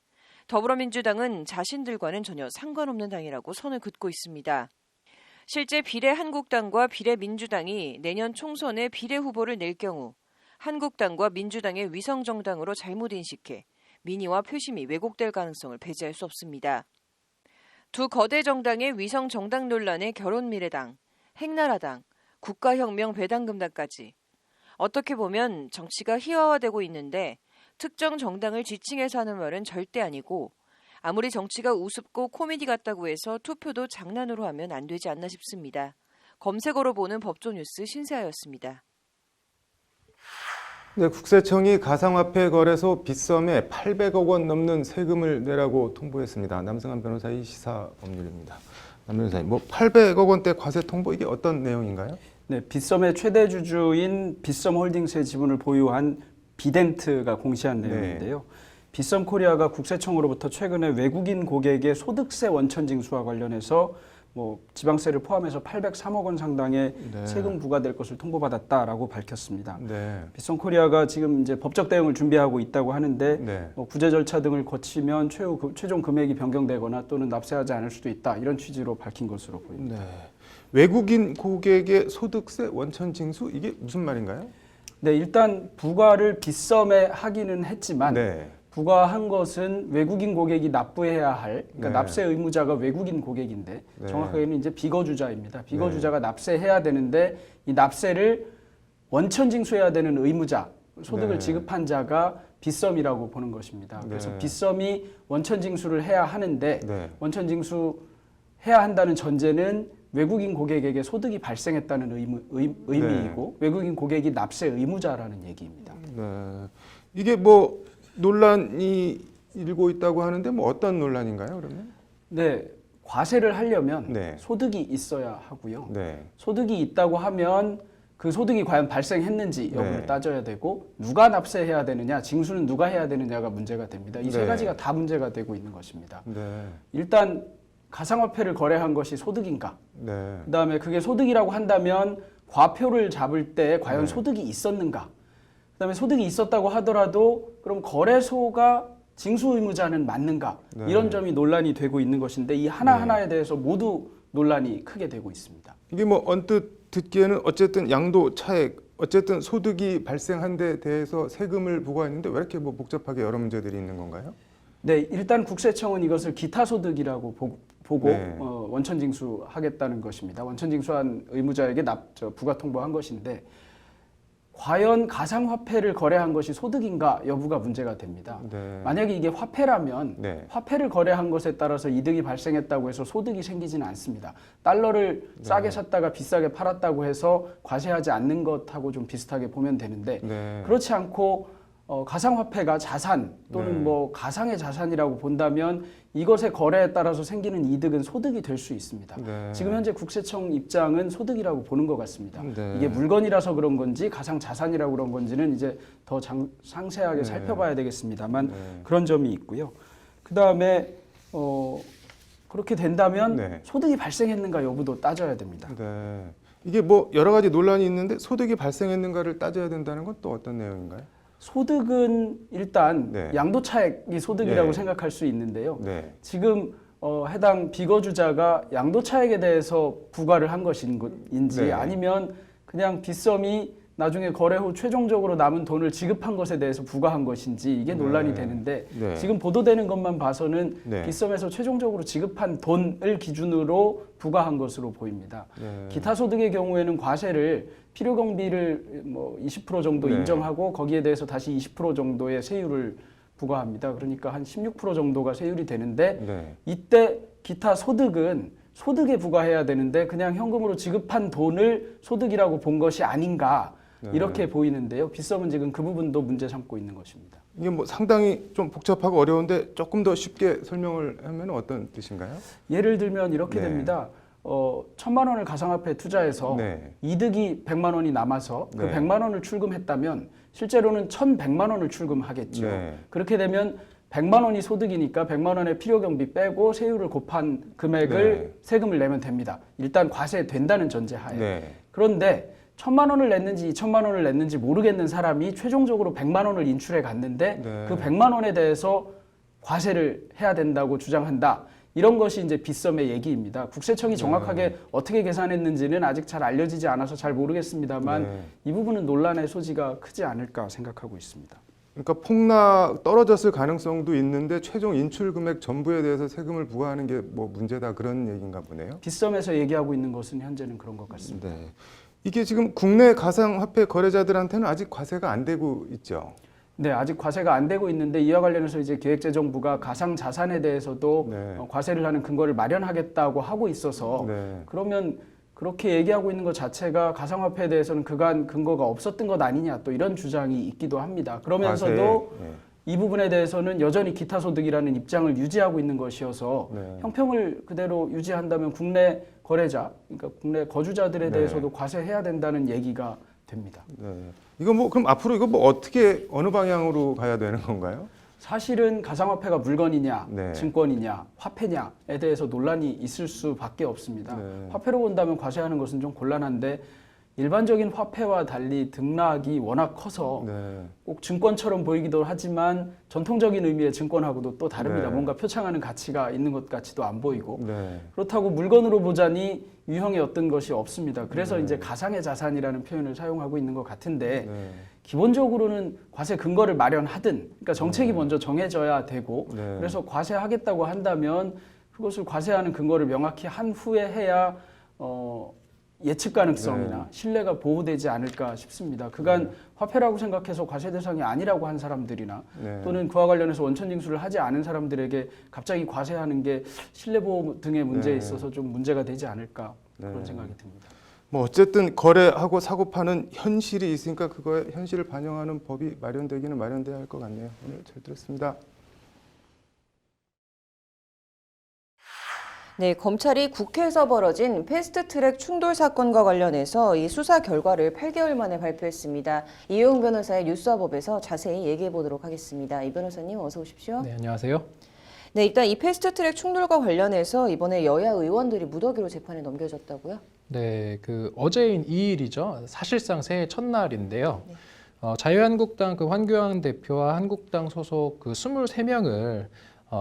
더불어민주당은 자신들과는 전혀 상관없는 당이라고 선을 긋고 있습니다. 실제 비례한국당과 비례민주당이 내년 총선에 비례후보를 낼 경우 한국당과 민주당의 위성정당으로 잘못 인식해 민의와 표심이 왜곡될 가능성을 배제할 수 없습니다. 두 거대 정당의 위성정당 논란에 결혼미래당, 핵나라당, 국가혁명 배당금당까지 어떻게 보면 정치가 희화화되고 있는데 특정 정당을 지칭해서 하는 말은 절대 아니고 아무리 정치가 우습고 코미디 같다고 해서 투표도 장난으로 하면 안 되지 않나 싶습니다. 검색어로 보는 법조뉴스 신세아였습니다. 네, 국세청이 가상화폐 거래소 빗썸에 800억 원 넘는 세금을 내라고 통보했습니다. 남승환 변호사의 시사법률입니다. 남 변호사님, 800억 원대 과세 통보 이게 어떤 내용인가요? 네, 빗썸의 최대 주주인 빗썸홀딩스의 지분을 보유한 비덴트가 공시한 내용인데요. 네. 빗썸코리아가 국세청으로부터 최근에 외국인 고객의 소득세 원천 징수와 관련해서 뭐 지방세를 포함해서 803억 원 상당의 네. 세금 부과될 것을 통보받았다라고 밝혔습니다. 네. 빗썸코리아가 지금 이제 법적 대응을 준비하고 있다고 하는데 네. 구제 절차 등을 거치면 최종 금액이 변경되거나 또는 납세하지 않을 수도 있다 이런 취지로 밝힌 것으로 보입니다. 네. 외국인 고객의 소득세 원천 징수 이게 무슨 말인가요? 네, 일단 부과를 빗썸에 하기는 했지만 네. 부과한 것은 외국인 고객이 납부해야 할, 그러니까 네. 납세 의무자가 외국인 고객인데 네. 정확하게는 이제 비거주자입니다. 비거주자가 납세해야 되는데 이 납세를 원천 징수해야 되는 의무자, 소득을 네. 지급한 자가 빗썸이라고 보는 것입니다. 그래서 네. 빗썸이 원천 징수를 해야 하는데 네. 원천 징수해야 한다는 전제는 외국인 고객에게 소득이 발생했다는 의미이고 외국인 고객이 납세 의무자라는 얘기입니다. 네. 이게 뭐 논란이 일고 있다고 하는데 뭐 어떤 논란인가요, 그러면? 네, 과세를 하려면 네. 소득이 있어야 하고요. 네. 소득이 있다고 하면 그 소득이 과연 발생했는지 여부를 네. 따져야 되고 누가 납세해야 되느냐, 징수는 누가 해야 되느냐가 문제가 됩니다. 이 세 네. 가지가 다 문제가 되고 있는 것입니다. 네. 일단 가상화폐를 거래한 것이 소득인가? 네. 그다음에 그게 소득이라고 한다면 과표를 잡을 때 과연 네. 소득이 있었는가? 그다음에 소득이 있었다고 하더라도 그럼 거래소가 징수 의무자는 맞는가? 네. 이런 점이 논란이 되고 있는 것인데 이 하나하나에 대해서 모두 논란이 크게 되고 있습니다. 이게 뭐 언뜻 듣기에는 어쨌든 양도 차액, 어쨌든 소득이 발생한 데 대해서 세금을 부과했는데 왜 이렇게 뭐 복잡하게 여러 문제들이 있는 건가요? 네, 일단 국세청은 이것을 기타 소득이라고 보고 네. 원천 징수하겠다는 것입니다. 원천 징수한 의무자에게 부과 통보한 것인데 과연 가상화폐를 거래한 것이 소득인가 여부가 문제가 됩니다. 네. 만약에 이게 화폐라면 네. 화폐를 거래한 것에 따라서 이득이 발생했다고 해서 소득이 생기지는 않습니다. 달러를 싸게 샀다가 비싸게 팔았다고 해서 과세하지 않는 것하고 좀 비슷하게 보면 되는데 네. 그렇지 않고 가상화폐가 자산 또는 네. 뭐 가상의 자산이라고 본다면 이것의 거래에 따라서 생기는 이득은 소득이 될 수 있습니다. 네. 지금 현재 국세청 입장은 소득이라고 보는 것 같습니다. 네. 이게 물건이라서 그런 건지 가상 자산이라고 그런 건지는 이제 더 상세하게 네. 살펴봐야 되겠습니다만 네. 그런 점이 있고요. 그 다음에 그렇게 된다면 네. 소득이 발생했는가 여부도 따져야 됩니다. 네. 이게 뭐 여러 가지 논란이 있는데 소득이 발생했는가를 따져야 된다는 건 또 어떤 내용인가요? 소득은 일단 네. 양도차액이 소득이라고 네. 생각할 수 있는데요. 네. 지금 해당 비거주자가 양도차액에 대해서 부과를 한 것인지 네. 아니면 그냥 빗썸이 나중에 거래 후 최종적으로 남은 돈을 지급한 것에 대해서 부과한 것인지 이게 논란이 네. 되는데 네. 지금 보도되는 것만 봐서는 네. 빗썸에서 최종적으로 지급한 돈을 기준으로 부과한 것으로 보입니다. 네. 기타 소득의 경우에는 과세를 필요 경비를 뭐 20% 정도 네. 인정하고 거기에 대해서 다시 20% 정도의 세율을 부과합니다. 그러니까 한 16% 정도가 세율이 되는데 네. 이때 기타 소득은 소득에 부과해야 되는데 그냥 현금으로 지급한 돈을 소득이라고 본 것이 아닌가 이렇게 보이는데요. 빗썸은 지금 그 부분도 문제 삼고 있는 것입니다. 이게 뭐 상당히 좀 복잡하고 어려운데 조금 더 쉽게 설명을 하면 어떤 뜻인가요? 예를 들면 이렇게 네. 됩니다. 1,000만 원을 가상화폐에 투자해서 네. 이득이 100만 원이 남아서 그 네. 100만 원을 출금했다면 실제로는 1,100만 원을 출금하겠죠. 네. 그렇게 되면 100만 원이 소득이니까 100만 원의 필요 경비 빼고 세율을 곱한 금액을 네. 세금을 내면 됩니다. 일단 과세된다는 전제하에. 네. 그런데 1,000만 원을 냈는지 2,000만 원을 냈는지 모르겠는 사람이 최종적으로 100만 원을 인출해 갔는데 네. 그 100만 원에 대해서 과세를 해야 된다고 주장한다. 이런 것이 이제 빗썸의 얘기입니다. 국세청이 정확하게 어떻게 계산했는지는 아직 잘 알려지지 않아서 잘 모르겠습니다만 네. 이 부분은 논란의 소지가 크지 않을까 생각하고 있습니다. 그러니까 폭락 떨어졌을 가능성도 있는데 최종 인출 금액 전부에 대해서 세금을 부과하는 게 뭐 문제다 그런 얘기인가 보네요. 빗썸에서 얘기하고 있는 것은 현재는 그런 것 같습니다. 네. 이게 지금 국내 가상화폐 거래자들한테는 아직 과세가 안 되고 있죠. 네, 아직 과세가 안 되고 있는데 이와 관련해서 이제 기획재정부가 가상 자산에 대해서도 네. 과세를 하는 근거를 마련하겠다고 하고 있어서 네. 그러면 그렇게 얘기하고 있는 것 자체가 가상화폐에 대해서는 그간 근거가 없었던 것 아니냐 또 이런 주장이 있기도 합니다. 그러면서도 과세. 네. 이 부분에 대해서는 여전히 기타 소득이라는 입장을 유지하고 있는 것이어서 네. 형평을 그대로 유지한다면 국내 거래자, 그러니까 국내 거주자들에 네. 대해서도 과세해야 된다는 얘기가 됩니다. 네. 이거 뭐 그럼 앞으로 이거 뭐 어떻게 어느 방향으로 가야 되는 건가요? 사실은 가상화폐가 물건이냐, 네. 증권이냐, 화폐냐에 대해서 논란이 있을 수밖에 없습니다. 네. 화폐로 본다면 과세하는 것은 좀 곤란한데 일반적인 화폐와 달리 등락이 워낙 커서 네. 꼭 증권처럼 보이기도 하지만 전통적인 의미의 증권하고도 또 다릅니다. 네. 뭔가 표창하는 가치가 있는 것 같이도 안 보이고 네. 그렇다고 물건으로 보자니 유형의 어떤 것이 없습니다. 그래서 네. 이제 가상의 자산이라는 표현을 사용하고 있는 것 같은데 네. 기본적으로는 과세 근거를 마련하든 그러니까 정책이 네. 먼저 정해져야 되고 네. 그래서 과세하겠다고 한다면 그것을 과세하는 근거를 명확히 한 후에 해야 예측 가능성이나 네. 신뢰가 보호되지 않을까 싶습니다. 그간 화폐라고 생각해서 과세 대상이 아니라고 한 사람들이나 네. 또는 그와 관련해서 원천 징수를 하지 않은 사람들에게 갑자기 과세하는 게 신뢰 보호 등의 문제에 네. 있어서 좀 문제가 되지 않을까 네. 그런 생각이 듭니다. 뭐 어쨌든 거래하고 사고 파는 현실이 있으니까 그거에 현실을 반영하는 법이 마련되기는 마련돼야 할 것 같네요. 오늘 잘 들었습니다. 네, 검찰이 국회에서 벌어진 패스트트랙 충돌 사건과 관련해서 이 수사 결과를 8개월 만에 발표했습니다. 이효영 변호사의 뉴스와법에서 자세히 얘기해 보도록 하겠습니다. 이 변호사님 어서 오십시오. 네, 안녕하세요. 네, 일단 이 패스트트랙 충돌과 관련해서 이번에 여야 의원들이 무더기로 재판에 넘겨졌다고요? 네, 어제인 2일이죠. 사실상 새해 첫날인데요. 자유한국당 황교안 대표와 한국당 소속 23명을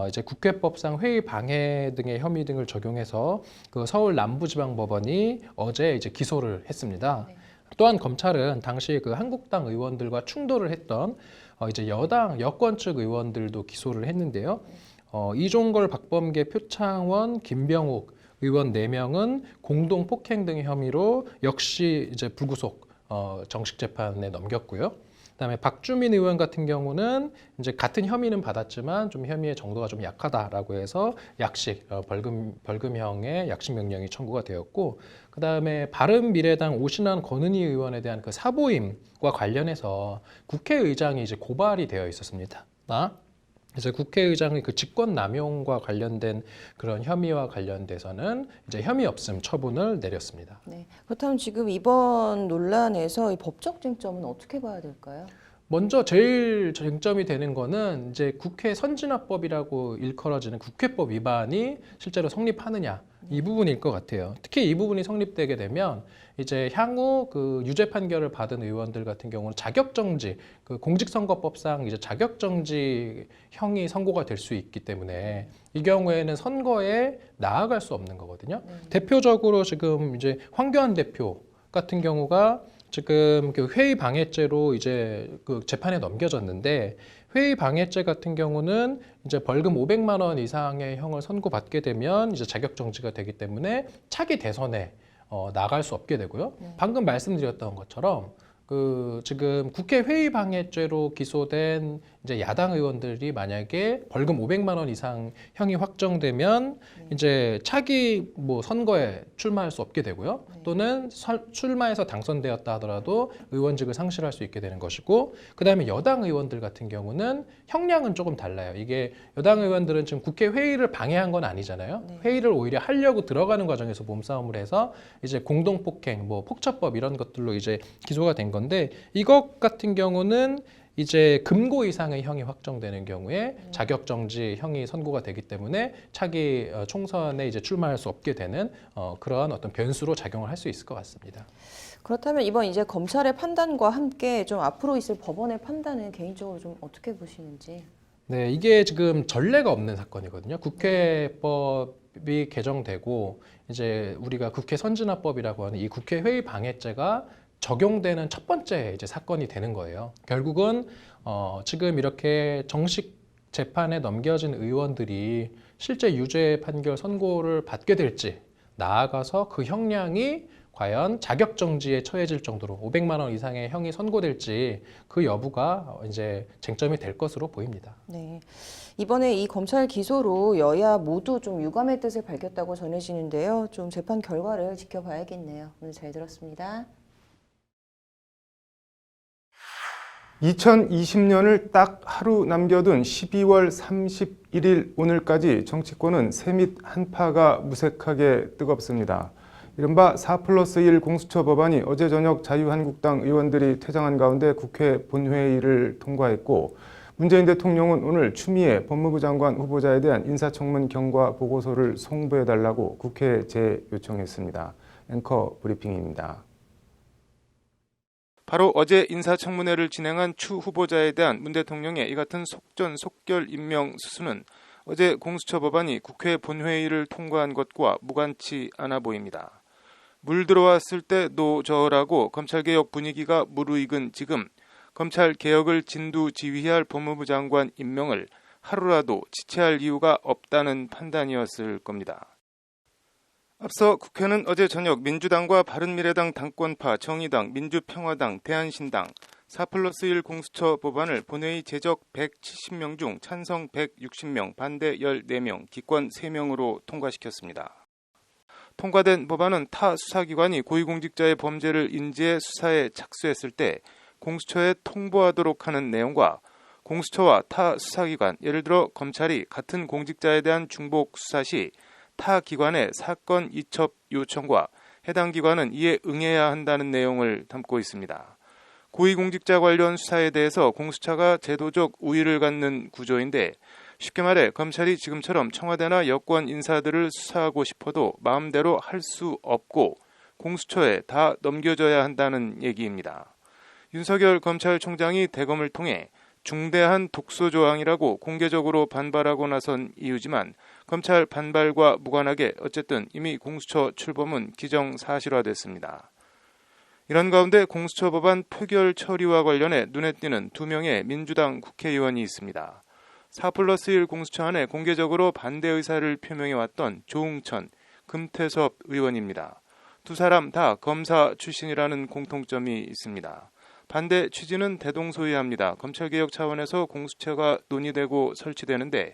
이제 국회법상 회의 방해 등의 혐의 등을 적용해서 서울 남부지방법원이 어제 이제 기소를 했습니다. 네. 또한 검찰은 당시 한국당 의원들과 충돌을 했던 이제 여권 측 의원들도 기소를 했는데요. 이종걸, 박범계, 표창원, 김병욱 의원 4명은 공동 폭행 등의 혐의로 역시 이제 불구속 정식 재판에 넘겼고요. 그다음에 박주민 의원 같은 경우는 이제 같은 혐의는 받았지만 좀 혐의의 정도가 좀 약하다라고 해서 약식 벌금형의 약식 명령이 청구가 되었고, 그다음에 바른미래당 오신환 권은희 의원에 대한 사보임과 관련해서 국회의장이 이제 고발이 되어 있었습니다. 이제 국회의장의 직권 남용과 관련된 그런 혐의와 관련돼서는 이제 혐의 없음 처분을 내렸습니다. 네. 그렇다면 지금 이번 논란에서 이 법적 쟁점은 어떻게 봐야 될까요? 먼저 제일 쟁점이 되는 거는 이제 국회 선진화법이라고 일컬어지는 국회법 위반이 실제로 성립하느냐 이 부분일 것 같아요. 특히 이 부분이 성립되게 되면 이제 향후 유죄 판결을 받은 의원들 같은 경우는 자격정지, 공직선거법상 이제 자격정지형이 선고가 될 수 있기 때문에 이 경우에는 선거에 나아갈 수 없는 거거든요. 대표적으로 지금 이제 황교안 대표 같은 경우가 지금 회의 방해죄로 이제 재판에 넘겨졌는데, 회의 방해죄 같은 경우는 이제 벌금 500만 원 이상의 형을 선고받게 되면 이제 자격 정지가 되기 때문에 차기 대선에 나갈 수 없게 되고요. 방금 말씀드렸던 것처럼 지금 국회 회의 방해죄로 기소된 이제 야당 의원들이 만약에 벌금 500만 원 이상 형이 확정되면 이제 차기 선거에 출마할 수 없게 되고요. 또는 출마해서 당선되었다 하더라도 의원직을 상실할 수 있게 되는 것이고, 그다음에 여당 의원들 같은 경우는 형량은 조금 달라요. 이게 여당 의원들은 지금 국회 회의를 방해한 건 아니잖아요. 회의를 오히려 하려고 들어가는 과정에서 몸싸움을 해서 이제 공동폭행, 폭처법 이런 것들로 이제 기소가 된 건데, 이것 같은 경우는 이제 금고 이상의 형이 확정되는 경우에 자격정지 형이 선고가 되기 때문에 차기 총선에 이제 출마할 수 없게 되는 그러한 어떤 변수로 작용을 할 수 있을 것 같습니다. 그렇다면 이번 이제 검찰의 판단과 함께 좀 앞으로 있을 법원의 판단은 개인적으로 좀 어떻게 보시는지? 네, 이게 지금 전례가 없는 사건이거든요. 국회법이 개정되고 이제 우리가 국회 선진화법이라고 하는 이 국회 회의 방해죄가 적용되는 첫 번째 이제 사건이 되는 거예요. 결국은 지금 이렇게 정식 재판에 넘겨진 의원들이 실제 유죄 판결 선고를 받게 될지, 나아가서 그 형량이 과연 자격정지에 처해질 정도로 500만 원 이상의 형이 선고될지 그 여부가 이제 쟁점이 될 것으로 보입니다. 네. 이번에 이 검찰 기소로 여야 모두 좀 유감의 뜻을 밝혔다고 전해지는데요. 좀 재판 결과를 지켜봐야겠네요. 오늘 잘 들었습니다. 2020년을 딱 하루 남겨둔 12월 31일 오늘까지 정치권은 새밑 한파가 무색하게 뜨겁습니다. 이른바 4+1 공수처 법안이 어제 저녁 자유한국당 의원들이 퇴장한 가운데 국회 본회의를 통과했고, 문재인 대통령은 오늘 추미애 법무부 장관 후보자에 대한 인사청문 경과 보고서를 송부해달라고 국회에 재요청했습니다. 앵커 브리핑입니다. 바로 어제 인사청문회를 진행한 추 후보자에 대한 문 대통령의 이 같은 속전속결 임명 수순은 어제 공수처 법안이 국회 본회의를 통과한 것과 무관치 않아 보입니다. 물 들어왔을 때 노저라고 검찰개혁 분위기가 무르익은 지금 검찰개혁을 진두지휘할 법무부 장관 임명을 하루라도 지체할 이유가 없다는 판단이었을 겁니다. 앞서 국회는 어제 저녁 민주당과 바른미래당 당권파, 정의당, 민주평화당, 대한신당 4+1 공수처 법안을 본회의 제적 170명 중 찬성 160명, 반대 14명, 기권 3명으로 통과시켰습니다. 통과된 법안은 타 수사기관이 고위공직자의 범죄를 인지해 수사에 착수했을 때 공수처에 통보하도록 하는 내용과 공수처와 타 수사기관, 예를 들어 검찰이 같은 공직자에 대한 중복 수사 시 타 기관의 사건 이첩 요청과 해당 기관은 이에 응해야 한다는 내용을 담고 있습니다. 고위공직자 관련 수사에 대해서 공수처가 제도적 우위를 갖는 구조인데 쉽게 말해 검찰이 지금처럼 청와대나 여권 인사들을 수사하고 싶어도 마음대로 할 수 없고 공수처에 다 넘겨줘야 한다는 얘기입니다. 윤석열 검찰총장이 대검을 통해 중대한 독소 조항이라고 공개적으로 반발하고 나선 이유지만 검찰 반발과 무관하게 어쨌든 이미 공수처 출범은 기정사실화됐습니다. 이런 가운데 공수처 법안 표결 처리와 관련해 눈에 띄는 2명의 민주당 국회의원이 있습니다. 4+1 공수처안에 공개적으로 반대 의사를 표명해왔던 조응천, 금태섭 의원입니다. 두 사람 다 검사 출신이라는 공통점이 있습니다. 반대 취지는 대동소이합니다. 검찰개혁 차원에서 공수처가 논의되고 설치되는데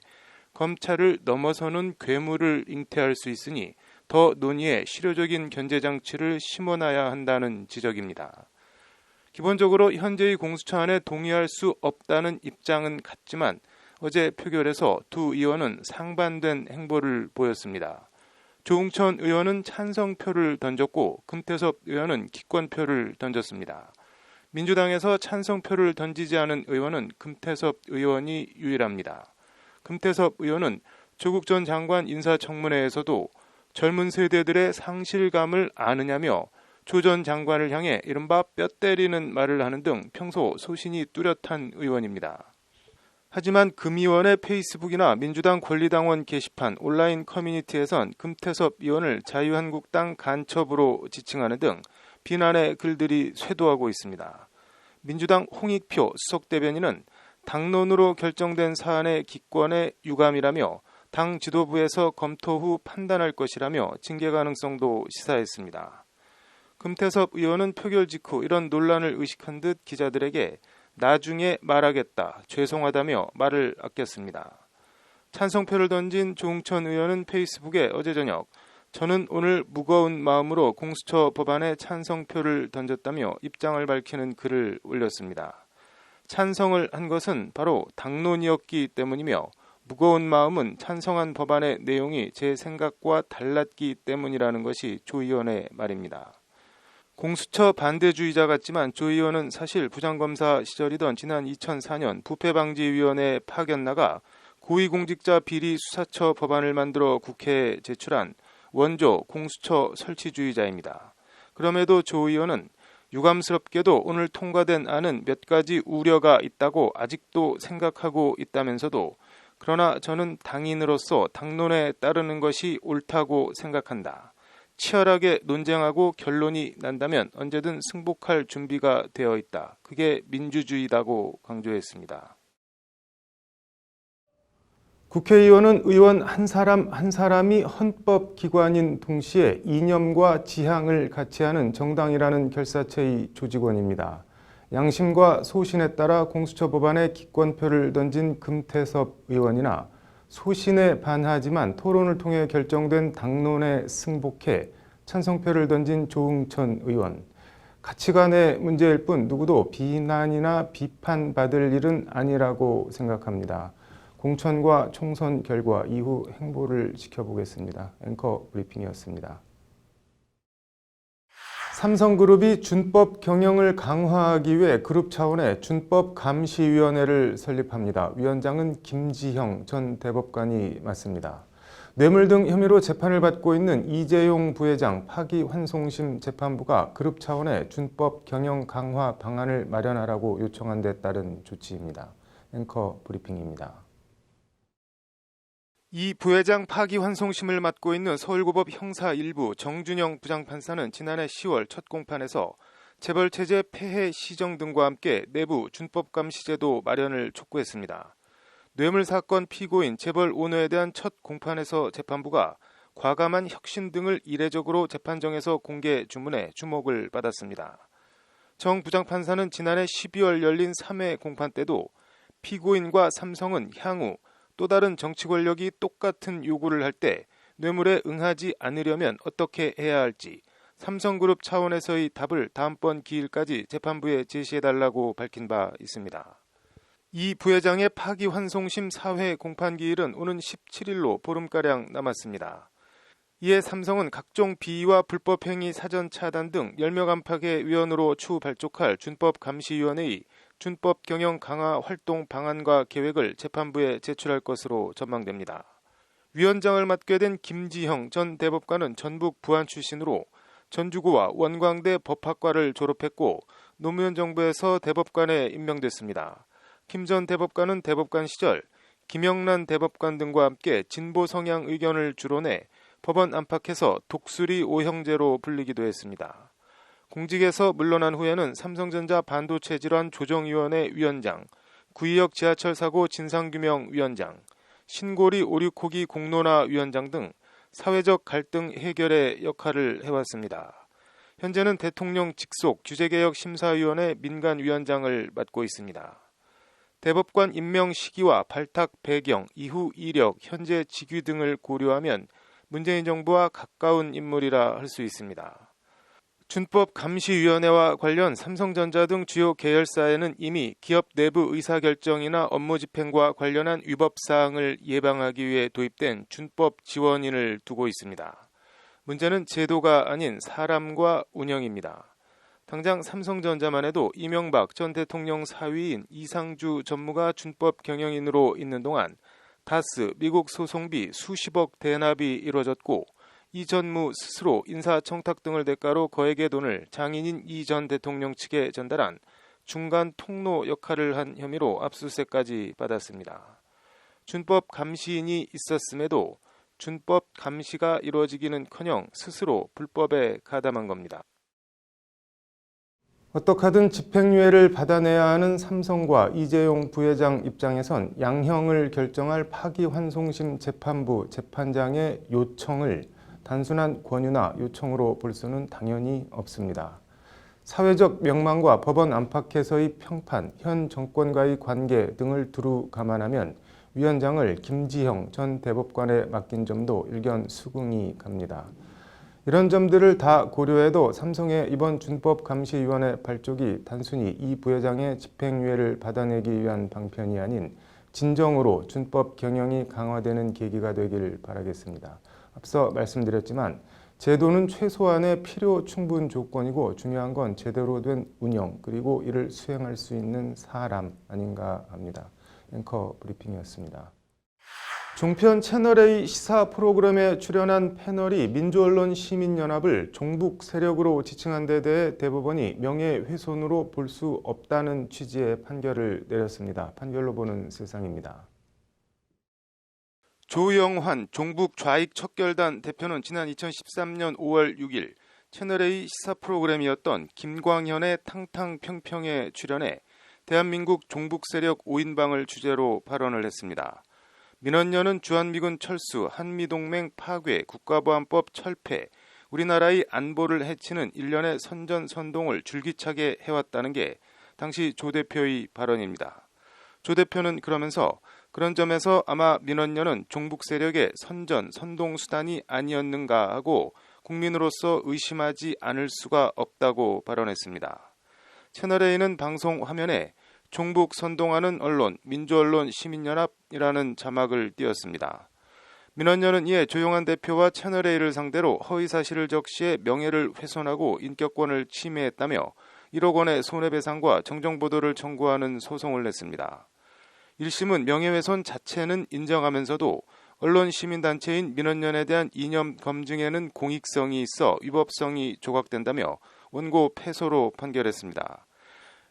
검찰을 넘어서는 괴물을 잉태할 수 있으니 더 논의에 실효적인 견제장치를 심어놔야 한다는 지적입니다. 기본적으로 현재의 공수처안에 동의할 수 없다는 입장은 같지만 어제 표결에서 두 의원은 상반된 행보를 보였습니다. 조응천 의원은 찬성표를 던졌고 금태섭 의원은 기권표를 던졌습니다. 민주당에서 찬성표를 던지지 않은 의원은 금태섭 의원이 유일합니다. 금태섭 의원은 조국 전 장관 인사청문회에서도 젊은 세대들의 상실감을 아느냐며 조 전 장관을 향해 이른바 뼈 때리는 말을 하는 등 평소 소신이 뚜렷한 의원입니다. 하지만 금 의원의 페이스북이나 민주당 권리당원 게시판, 온라인 커뮤니티에선 금태섭 의원을 자유한국당 간첩으로 지칭하는 등 비난의 글들이 쇄도하고 있습니다. 민주당 홍익표 수석대변인은 당론으로 결정된 사안의 기권에 유감이라며 당 지도부에서 검토 후 판단할 것이라며 징계 가능성도 시사했습니다. 금태섭 의원은 표결 직후 이런 논란을 의식한 듯 기자들에게 나중에 말하겠다, 죄송하다며 말을 아꼈습니다. 찬성표를 던진 조응천 의원은 페이스북에 어제 저녁 저는 오늘 무거운 마음으로 공수처 법안에 찬성표를 던졌다며 입장을 밝히는 글을 올렸습니다. 찬성을 한 것은 바로 당론이었기 때문이며 무거운 마음은 찬성한 법안의 내용이 제 생각과 달랐기 때문이라는 것이 조 의원의 말입니다. 공수처 반대주의자 같지만 조 의원은 사실 부장검사 시절이던 지난 2004년 부패방지위원회 파견 나가 고위공직자 비리 수사처 법안을 만들어 국회에 제출한 원조 공수처 설치주의자입니다. 그럼에도 조 의원은 유감스럽게도 오늘 통과된 안은 몇 가지 우려가 있다고 아직도 생각하고 있다면서도 그러나 저는 당인으로서 당론에 따르는 것이 옳다고 생각한다. 치열하게 논쟁하고 결론이 난다면 언제든 승복할 준비가 되어 있다. 그게 민주주의다고 강조했습니다. 국회의원은 의원 한 사람 한 사람이 헌법기관인 동시에 이념과 지향을 같이 하는 정당이라는 결사체의 조직원입니다. 양심과 소신에 따라 공수처 법안에 기권표를 던진 금태섭 의원이나 소신에 반하지만 토론을 통해 결정된 당론에 승복해 찬성표를 던진 조응천 의원. 가치관의 문제일 뿐 누구도 비난이나 비판받을 일은 아니라고 생각합니다. 공천과 총선 결과 이후 행보를 지켜보겠습니다. 앵커 브리핑이었습니다. 삼성그룹이 준법 경영을 강화하기 위해 그룹 차원의 준법감시위원회를 설립합니다. 위원장은 김지형 전 대법관이 맡습니다. 뇌물 등 혐의로 재판을 받고 있는 이재용 부회장 파기환송심 재판부가 그룹 차원의 준법 경영 강화 방안을 마련하라고 요청한 데 따른 조치입니다. 앵커 브리핑입니다. 이 부회장 파기환송심을 맡고 있는 서울고법 형사 1부 정준영 부장판사는 지난해 10월 첫 공판에서 재벌체제 폐해 시정 등과 함께 내부 준법감시제도 마련을 촉구했습니다. 뇌물 사건 피고인 재벌 오너에 대한 첫 공판에서 재판부가 과감한 혁신 등을 이례적으로 재판정에서 공개 주문해 주목을 받았습니다. 정 부장판사는 지난해 12월 열린 3회 공판 때도 피고인과 삼성은 향후 또 다른 정치 권력이 똑같은 요구를 할 때 뇌물에 응하지 않으려면 어떻게 해야 할지 삼성그룹 차원에서의 답을 다음번 기일까지 재판부에 제시해달라고 밝힌 바 있습니다. 이 부회장의 파기환송심 4회 공판기일은 오는 17일로 보름가량 남았습니다. 이에 삼성은 각종 비위와 불법행위 사전 차단 등 열명안팎의 위원으로 추후 발족할 준법감시위원회의 준법 경영 강화 활동 방안과 계획을 재판부에 제출할 것으로 전망됩니다. 위원장을 맡게 된 김지형 전 대법관은 전북 부안 출신으로 전주고와 원광대 법학과를 졸업했고 노무현 정부에서 대법관에 임명됐습니다. 김 전 대법관은 대법관 시절 김영란 대법관 등과 함께 진보 성향 의견을 주론해 법원 안팎에서 독수리 오형제로 불리기도 했습니다. 공직에서 물러난 후에는 삼성전자 반도체 질환 조정위원회 위원장, 구의역 지하철 사고 진상규명위원장, 신고리 오류코기 공론화 위원장 등 사회적 갈등 해결의 역할을 해왔습니다. 현재는 대통령 직속 규제개혁 심사위원회 민간위원장을 맡고 있습니다. 대법관 임명 시기와 발탁 배경, 이후 이력, 현재 직위 등을 고려하면 문재인 정부와 가까운 인물이라 할 수 있습니다. 준법감시위원회와 관련 삼성전자 등 주요 계열사에는 이미 기업 내부 의사결정이나 업무 집행과 관련한 위법사항을 예방하기 위해 도입된 준법 지원인을 두고 있습니다. 문제는 제도가 아닌 사람과 운영입니다. 당장 삼성전자만 해도 이명박 전 대통령 사위인 이상주 전무가 준법 경영인으로 있는 동안 다스, 미국 소송비 수십억 대납이 이뤄졌고 이 전무 스스로 인사청탁 등을 대가로 거액의 돈을 장인인 이 전 대통령 측에 전달한 중간 통로 역할을 한 혐의로 압수수색까지 받았습니다. 준법 감시인이 있었음에도 준법 감시가 이루어지기는커녕 스스로 불법에 가담한 겁니다. 어떡하든 집행유예를 받아내야 하는 삼성과 이재용 부회장 입장에선 양형을 결정할 파기환송심 재판부 재판장의 요청을 단순한 권유나 요청으로 볼 수는 당연히 없습니다. 사회적 명망과 법원 안팎에서의 평판, 현 정권과의 관계 등을 두루 감안하면 위원장을 김지형 전 대법관에 맡긴 점도 일견 수긍이 갑니다. 이런 점들을 다 고려해도 삼성의 이번 준법감시위원회 발족이 단순히 이 부회장의 집행유예를 받아내기 위한 방편이 아닌 진정으로 준법 경영이 강화되는 계기가 되길 바라겠습니다. 앞서 말씀드렸지만 제도는 최소한의 필요 충분 조건이고 중요한 건 제대로 된 운영 그리고 이를 수행할 수 있는 사람 아닌가 합니다. 앵커 브리핑이었습니다. 종편 채널A 시사 프로그램에 출연한 패널이 민주언론 시민연합을 종북 세력으로 지칭한 데 대해 대법원이 명예훼손으로 볼 수 없다는 취지의 판결을 내렸습니다. 판결로 보는 세상입니다. 조영환 종북 좌익 척결단 대표는 지난 2013년 5월 6일 채널A 시사 프로그램이었던 김광현의 탕탕평평에 출연해 대한민국 종북 세력 5인방을 주제로 발언을 했습니다. 민원연은 주한미군 철수, 한미동맹 파괴, 국가보안법 철폐, 우리나라의 안보를 해치는 일련의 선전선동을 줄기차게 해왔다는 게 당시 조 대표의 발언입니다. 조 대표는 그러면서 그런 점에서 아마 민원연은 종북 세력의 선전, 선동 수단이 아니었는가 하고 국민으로서 의심하지 않을 수가 없다고 발언했습니다. 채널A는 방송 화면에 종북 선동하는 언론, 민주언론 시민연합이라는 자막을 띄웠습니다. 민원연은 이에 조용한 대표와 채널A를 상대로 허위사실을 적시해 명예를 훼손하고 인격권을 침해했다며 1억 원의 손해배상과 정정보도를 청구하는 소송을 냈습니다. 1심은 명예훼손 자체는 인정하면서도 언론 시민단체인 민원연에 대한 이념 검증에는 공익성이 있어 위법성이 조각된다며 원고 패소로 판결했습니다.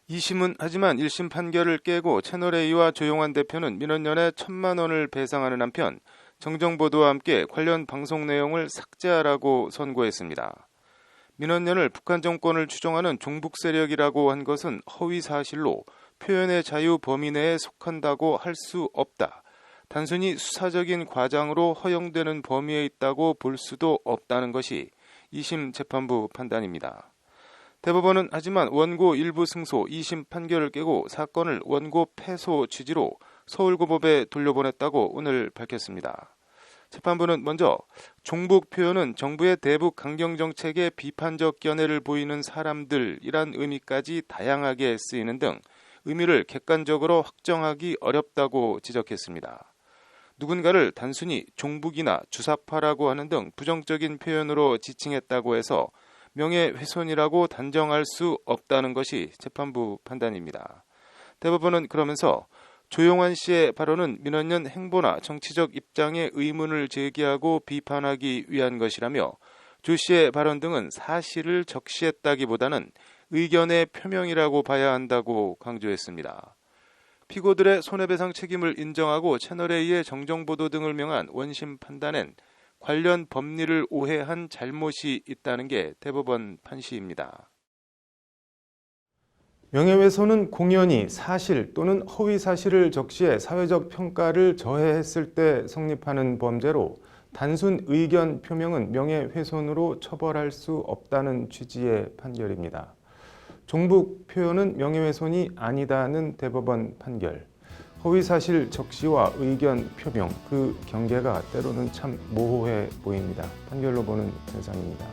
2심은 하지만 1심 판결을 깨고 채널A와 조용한 대표는 민원연에 1,000만 원을 배상하는 한편 정정보도와 함께 관련 방송 내용을 삭제하라고 선고했습니다. 민원연을 북한 정권을 추종하는 종북 세력이라고 한 것은 허위 사실로 표현의 자유 범위 내에 속한다고 할 수 없다. 단순히 수사적인 과장으로 허용되는 범위에 있다고 볼 수도 없다는 것이 2심 재판부 판단입니다. 대법원은 하지만 원고 일부 승소 2심 판결을 깨고 사건을 원고 패소 취지로 서울고법에 돌려보냈다고 오늘 밝혔습니다. 재판부는 먼저 종북 표현은 정부의 대북 강경 정책에 비판적 견해를 보이는 사람들이란 의미까지 다양하게 쓰이는 등 의미를 객관적으로 확정하기 어렵다고 지적했습니다. 누군가를 단순히 종북이나 주사파라고 하는 등 부정적인 표현으로 지칭했다고 해서 명예훼손이라고 단정할 수 없다는 것이 재판부 판단입니다. 대법원은 그러면서 조용한 씨의 발언은 민원연 행보나 정치적 입장에 의문을 제기하고 비판하기 위한 것이라며 조 씨의 발언 등은 사실을 적시했다기보다는 의견의 표명이라고 봐야 한다고 강조했습니다. 피고들의 손해배상 책임을 인정하고 채널A의 정정보도 등을 명한 원심 판단엔 관련 법리를 오해한 잘못이 있다는 게 대법원 판시입니다. 명예훼손은 공연히 사실 또는 허위 사실을 적시해 사회적 평가를 저해했을 때 성립하는 범죄로 단순 의견 표명은 명예훼손으로 처벌할 수 없다는 취지의 판결입니다. 종북 표현은 명예훼손이 아니다는 대법원 판결. 허위사실 적시와 의견 표명, 그 경계가 때로는 참 모호해 보입니다. 판결로 보는 세상입니다.